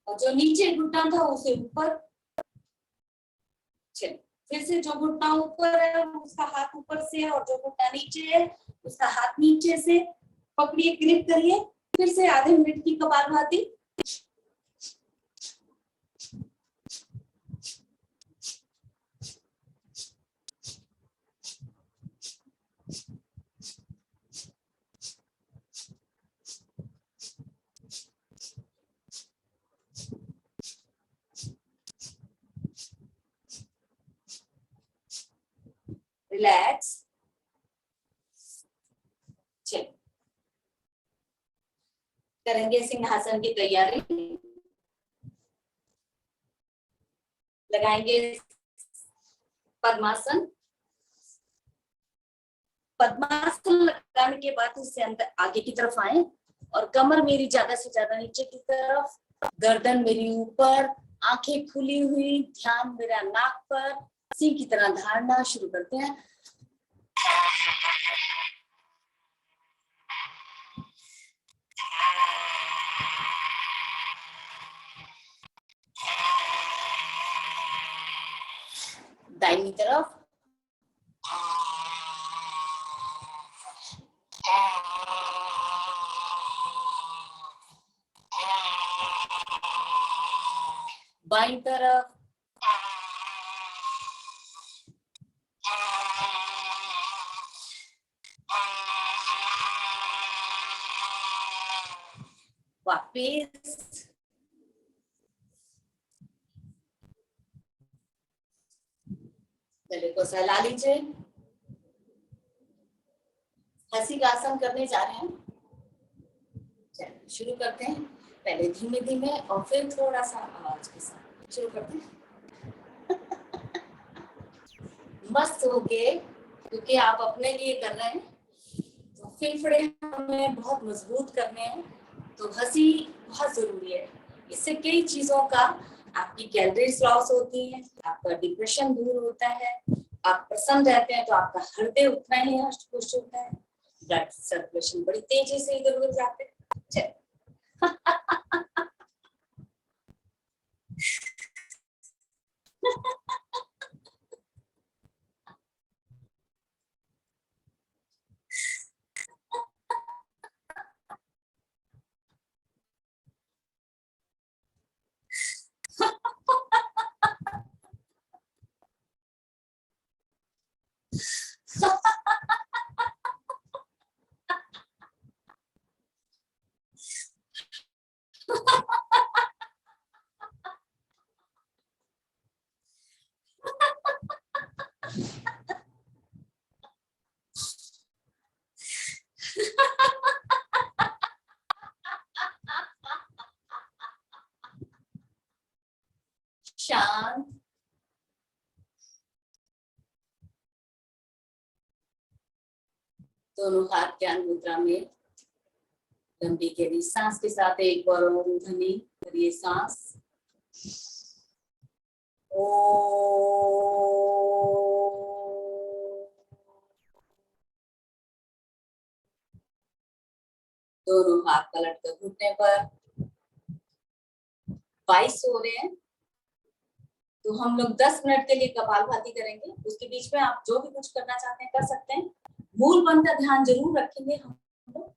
और जो नीचे घुटना था उसे ऊपर। चलिए फिर से, जो घुटना ऊपर है उसका हाथ ऊपर से, और जो घुटना नीचे है उसका हाथ नीचे से पकड़िए, ग्रिप करिए। फिर से आधे मिनट की कपालभाति। रिलैक्स। चलिए करेंगे सिंहासन की तैयारी। लगाएंगे पद्मासन। पद्मासन लगाने के बाद इससे अंदर आगे की तरफ आए, और कमर मेरी ज्यादा से ज्यादा नीचे की तरफ, गर्दन मेरी ऊपर, आंखें खुली हुई, ध्यान मेरा नाक पर, सी की तरह धारणा शुरू करते हैं। दाहिनी तरफ, बाईं तरफ, वापिस, गले को सहला लीजिए। हंसी का आसन करने जा रहे हैं। चलिए शुरू करते हैं। पहले धीमे धीमे और फिर थोड़ा सा आवाज के साथ शुरू करते हैं। मस्त होके, क्योंकि आप अपने लिए कर रहे हैं तो फेफड़े हमें बहुत मजबूत करने हैं, तो हंसी बहुत जरूरी है। इससे कई चीजों का, आपकी कैलोरीज लॉस होती है, आपका डिप्रेशन दूर होता है, आप प्रसन्न रहते हैं, तो आपका हृदय उतना ही हष्ट पुष्ट होता है, ब्लड सर्कुलेशन बड़ी तेजी से इधर उधर जाते हैं। चलिए शांत, दोनों हाथ ज्ञान मुद्रा में लंबी गहरी सांस के साथ एक बार ओम ध्वनि करिए। सांस ओ, दोनों हाथ पलट कर घुटने पर। 22 हो रहे हैं तो हम लोग 10 मिनट के लिए कपालभाति करेंगे। उसके बीच में आप जो भी कुछ करना चाहते हैं कर सकते हैं। मूल बंद का ध्यान जरूर रखेंगे हम लोग।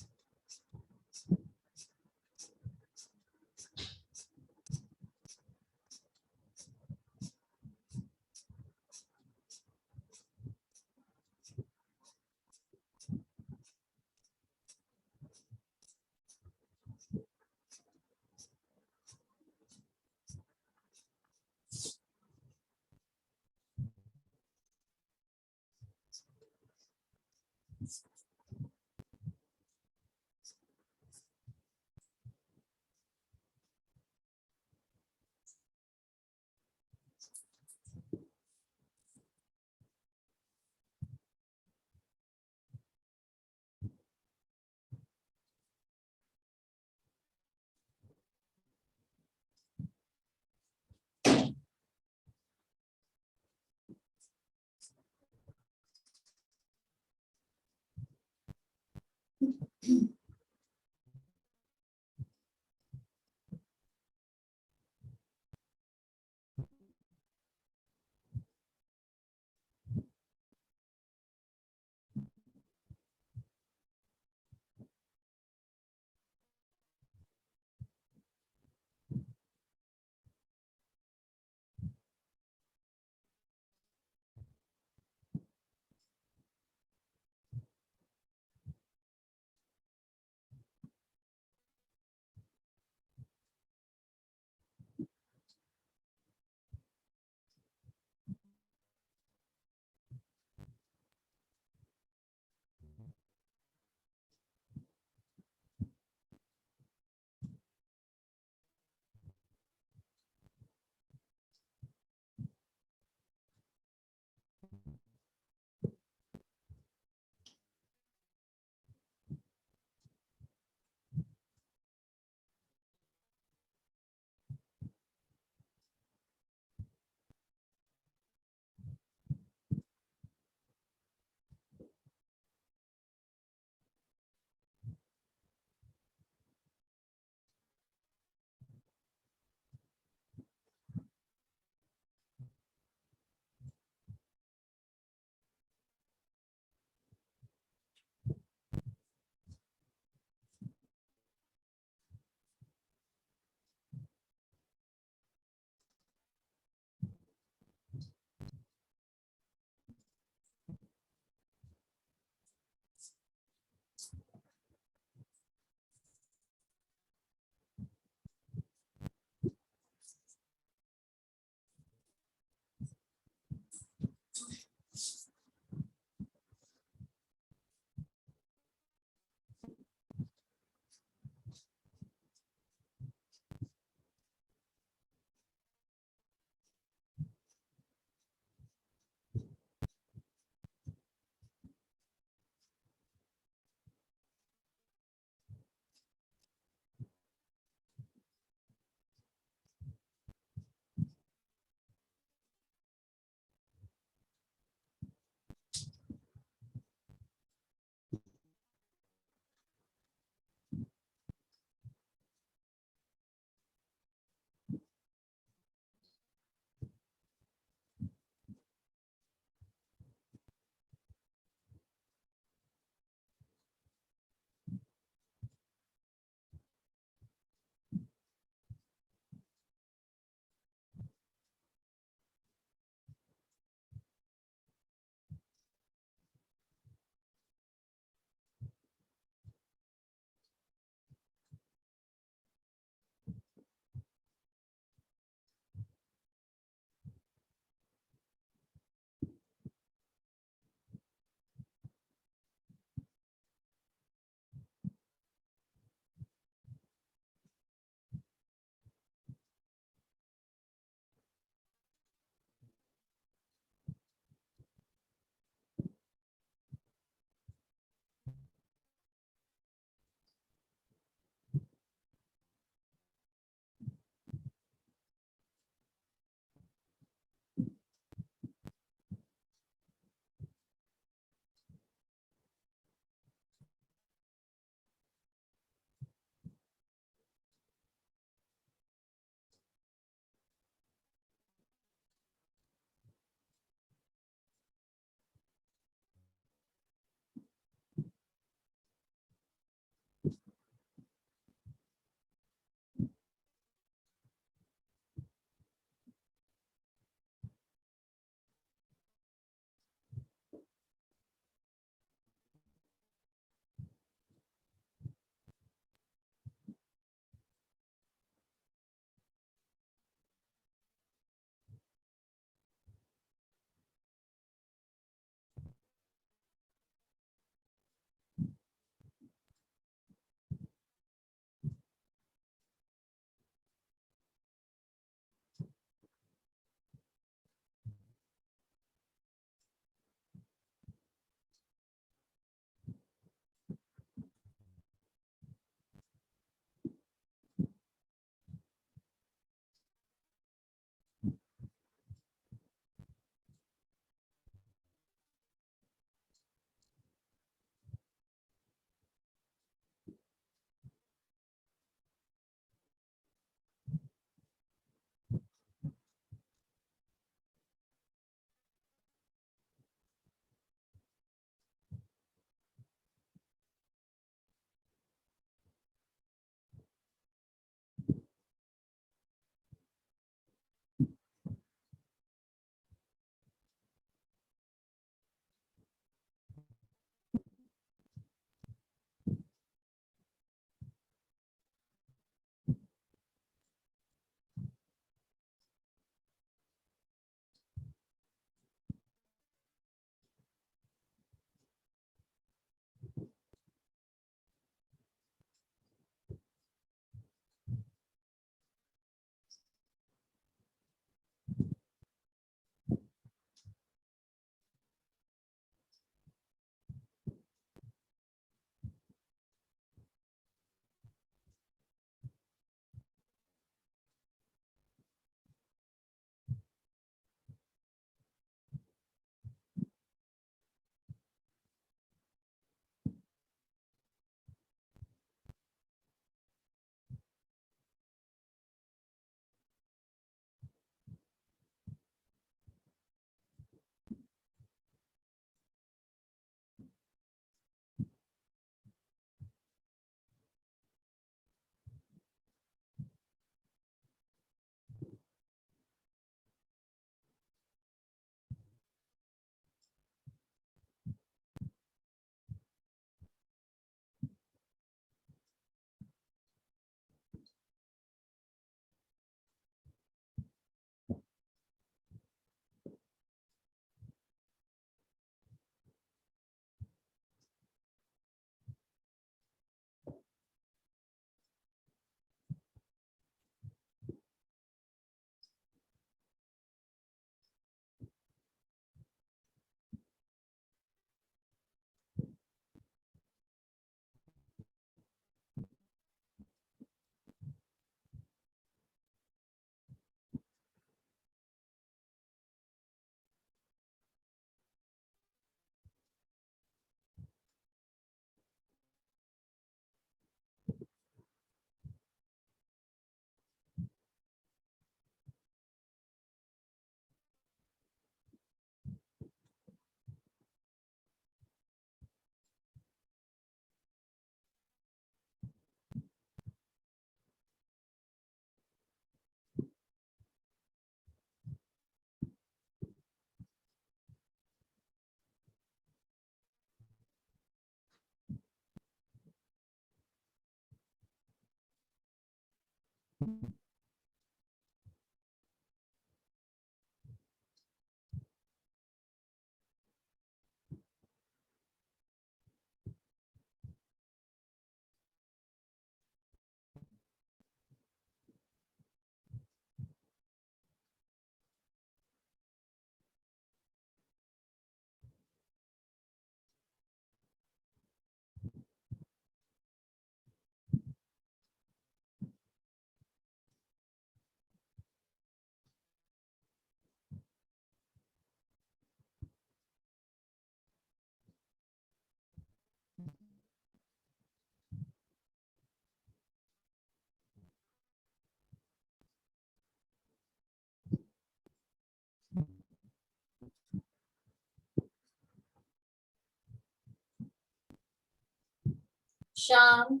शांत,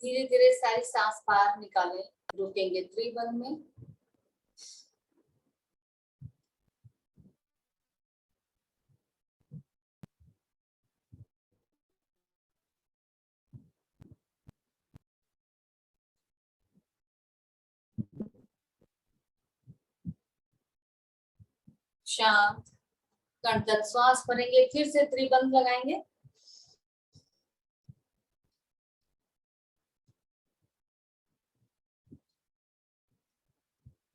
धीरे धीरे सारी सांस बाहर निकालें, रुकेंगे त्रिबंध में। शांत, कण तक श्वास भरेंगे, फिर से त्रिबंध लगाएंगे।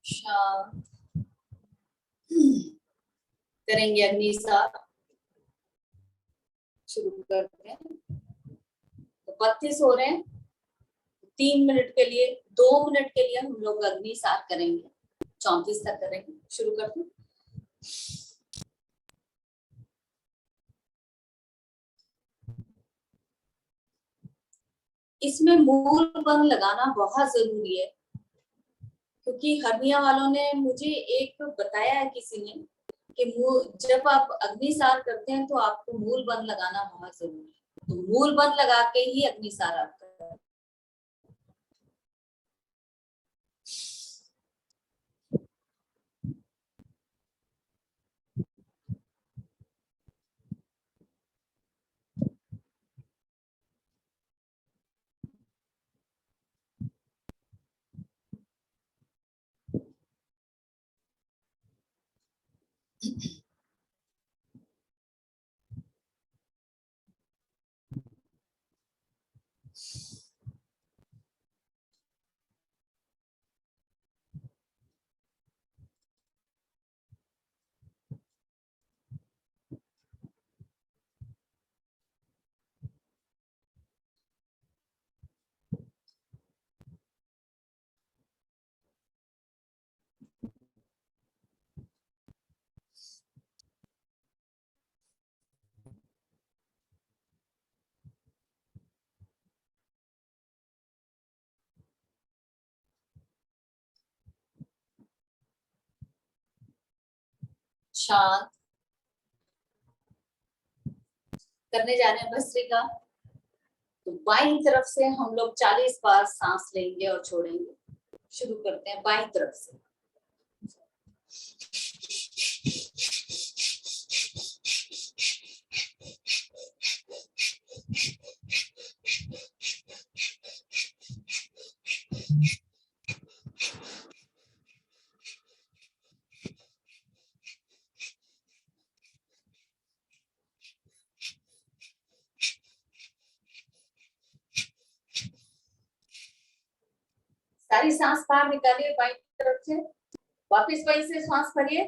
शांत, करेंगे अग्निसार। शुरू करते हैं। तो 32 हो रहे हैं, 3 मिनट के लिए, 2 मिनट के लिए हम लोग अग्निसार करेंगे, 34 तक करेंगे। शुरू करते हैं। इसमें मूल बंध लगाना बहुत जरूरी है, क्योंकि हर्निया वालों ने मुझे एक बताया है किसी ने कि जब आप अग्निसार करते हैं तो आपको मूल बंध लगाना बहुत जरूरी है। तो मूल बंध लगा के ही अग्निसार आप करें। शांत, करने जा रहे हैं भस्त्रिका। तो बाईं तरफ से हम लोग 40 बार सांस लेंगे और छोड़ेंगे। शुरू करते हैं बाईं तरफ से। सारी सांस बाहर निकालिए बाईं तरफ से, वापस वहीं से सांस भरिए,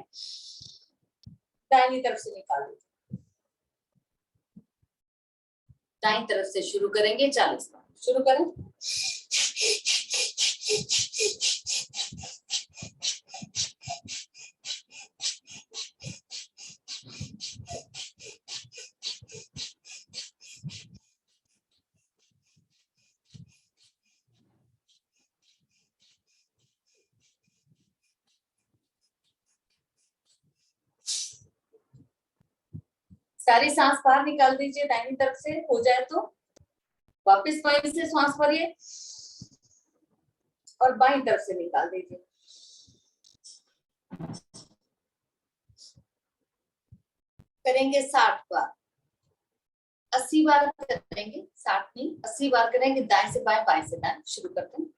दाहिनी तरफ से निकाल दीजिए। दाईं तरफ से शुरू करेंगे 40 बार। शुरू करें। सारी सांस बाहर निकाल दीजिए दाहिनी तरफ से, हो जाए तो वापस वहीं से सांस भरिए और बाईं तरफ से निकाल दीजिए। करेंगे 60 बार, 80 बार करेंगे, 60 नहीं 80 बार करेंगे, दाएं से बाएं, बाएं से दाएं। शुरू करते हैं।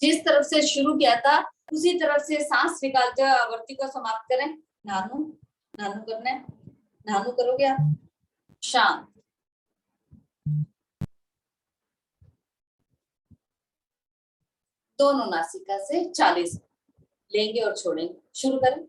जिस तरफ से शुरू किया था उसी तरफ से सांस निकालते हुए आवर्ती को समाप्त करें। नानू, नानू करना है, नानू करोगे आप। शांत, दोनों नासिका से 40 लेंगे और छोड़ेंगे। शुरू करें।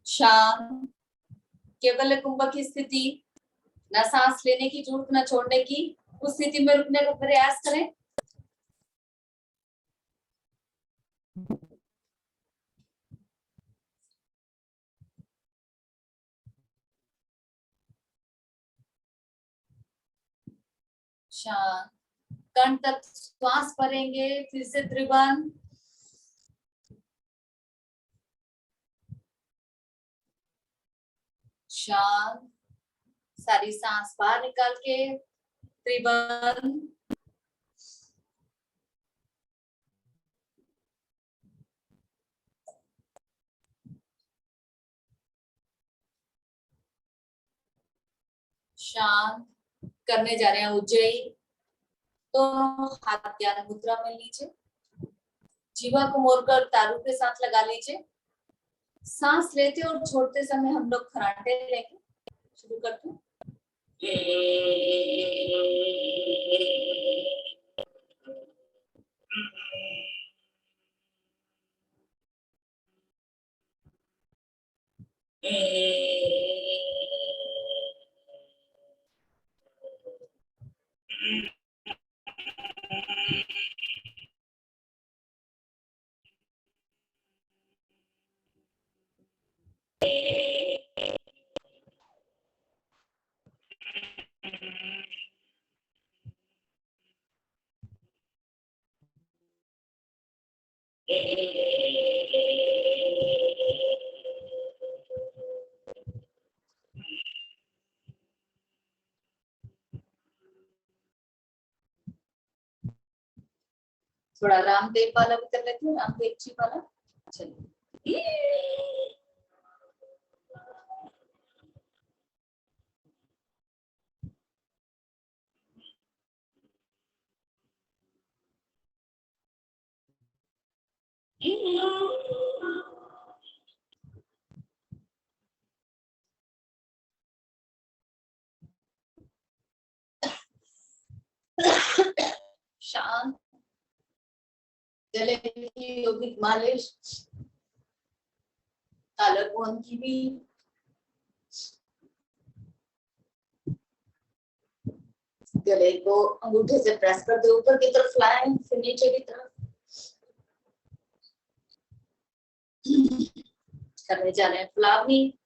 शांत, केवल कुंभ की स्थिति, न सांस लेने की जरूरत न छोड़ने की, उस स्थिति में रुकने का प्रयास करें। शांत, कंठ तक श्वास भरेंगे, फिर से त्रिभंग। शांत, सारी सांस बाहर निकाल के त्रिभंग। शांत, करने जा रहे हैं उज्जयी। दोनों हाथ ध्यान मुद्रा में लीजिए, जीवा को मोड़कर तारू के साथ लगा लीजिए। सांस लेते और छोड़ते समय हम लोग खराटे लेंगे। शुरू करते हैं। थोड़ा रामदेव वाला भी कर लेते हैं, रामदेव जी वाला। चलिए। शांत, गले की योगिक मालिश, तालुबंद की भी। गले को अंगूठे से प्रेस कर दो ऊपर की तरफ, लाएं, फिर नीचे की तरफ। करने जा रहे हैं फ्लावनी।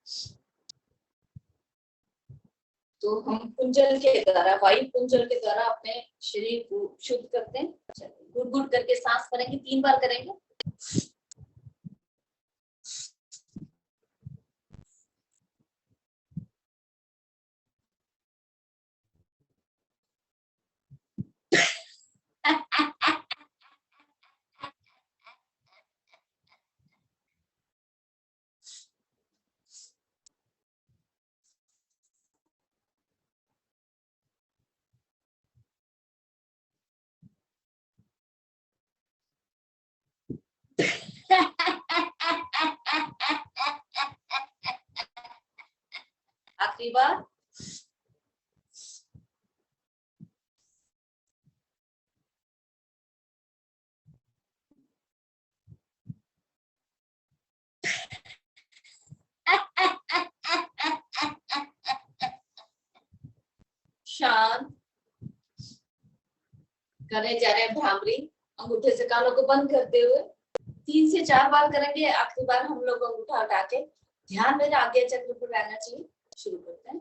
तो हम कुंजल के द्वारा, वायु कुंजल के द्वारा अपने शरीर को शुद्ध करते हैं। गुड़ गुड़ करके सांस करेंगे, 3 बार करेंगे। आखिरी बार। शांत। करने जा रहे हैं भ्रामरी, अंगूठे से कानों को बंद करते हुए। 3 से 4 बार करेंगे, आखिरी बार हम लोग अंगूठा हटा के ध्यान मेरे आगे चक्र पर रहना चाहिए। शुरू करते हैं।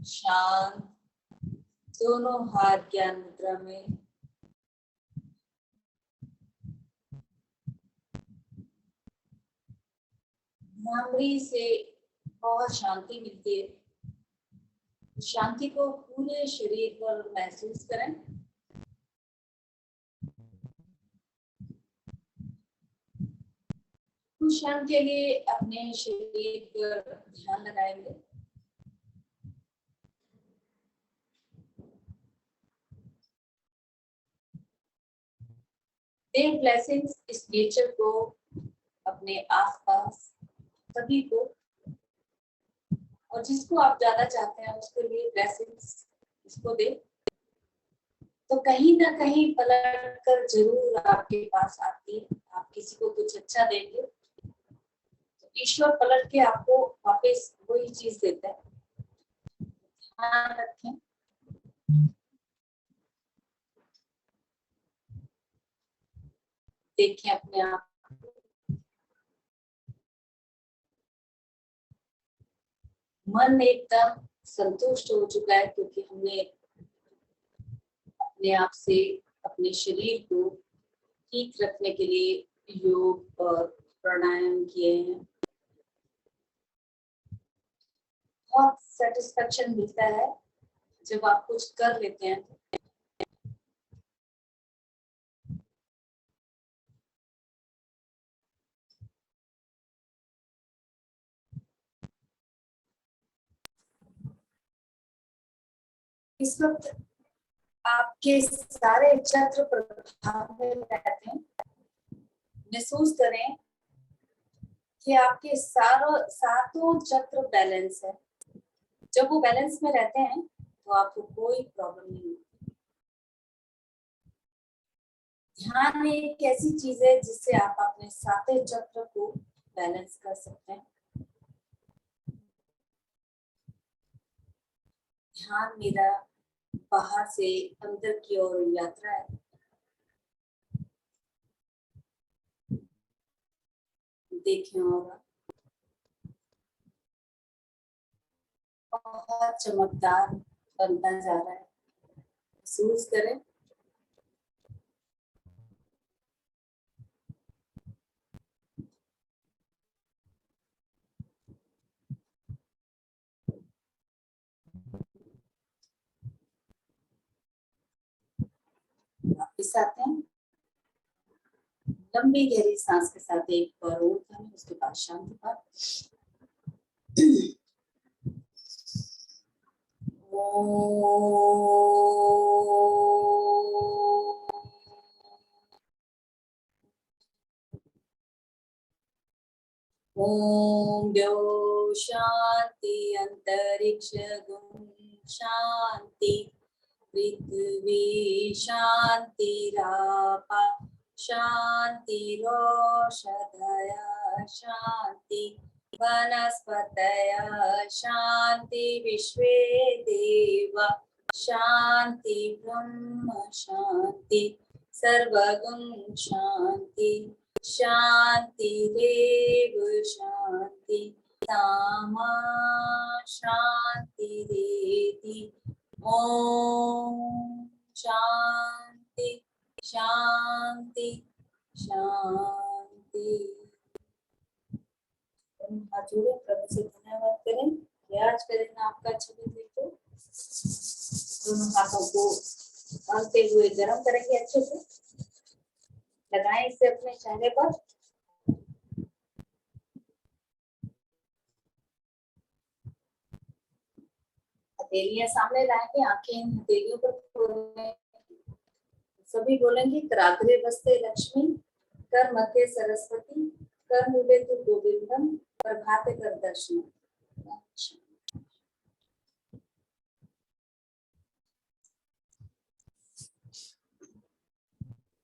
शांत। दोनों हाथ ज्ञान मुद्रा में। भ्रामरी से बहुत शांति मिलती है। शांति को पूरे शरीर पर महसूस करें। कुछ क्षण के लिए अपने शरीर पर ध्यान लगाएंगे। देव ब्लेसिंग्स इस नेचर को, अपने आसपास सभी को, और जिसको आप ज्यादा चाहते हैं उसके लिए ब्लेसिंग्स इसको दे, तो कहीं ना कहीं पलट कर जरूर आपके पास आती है। आप किसी को कुछ अच्छा देंगे तो ईश्वर पलट के आपको वापस वही चीज देता है। ध्यान रखें। देखें अपने आप। मन एकदम संतुष्ट हो चुका है क्योंकि हमने अपने आप से अपने शरीर को ठीक रखने के लिए योग और प्राणायाम किए हैं। बहुत सेटिस्फेक्शन मिलता है जब आप कुछ कर लेते हैं। इस वक्त आपके सारे चक्र प्रभाव में रहते हैं। महसूस करें कि आपके सातों चक्र बैलेंस है। जब वो बैलेंस में रहते हैं तो आपको कोई प्रॉब्लम नहीं होती। ध्यान एक ऐसी चीज है जिससे आप अपने सातों चक्र को बैलेंस कर सकते हैं। ध्यान मेरा बाहर से अंदर की ओर यात्रा है। देखें होगा बहुत चमकदार बनता जा रहा है। महसूस करें। वापिस आते हैं। लंबी गहरी सांस के साथ एक बार और करें, उसके बाद शांति पाठ। ओम द्यो शांति अंतरिक्ष गुम शांति, पृथ्वी शांतिरापा शांतिरोषधय शांति, वनस्पतय शांति, विश्वे देवा शांति, ब्रह्म शांति, सर्वगुण शांति, शांतिरेव शांति, सामा शांतिरेति। ओम शांति शांति शांति। हाथ जोड़े, प्रभु से धन्यवाद करें। आज का दिन आपका अच्छा बीते। तो दोनों हाथों को बांधते हुए गर्म करेंगे, अच्छे से लगाएं इसे अपने चेहरे पर। हथेलियां सामने लाएंगे, आंखें इन हथेलियों पर खोलें। सभी बोलेंगे, कराग्रे बस्ते लक्ष्मी, कर मध्य सरस्वती, कर मूले तु गोविंदम, प्रभाते कर दर्शन।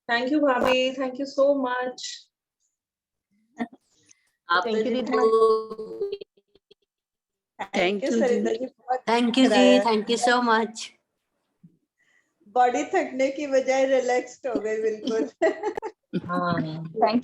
थैंक यू भाभी, thank you so much.
Thank you,
thank you Sarita ji, बहुत
थैंक यू जी, thank you so much.
Body थकने की बजाय रिलैक्स्ड हो गई बिल्कुल।
हाँ, थैंक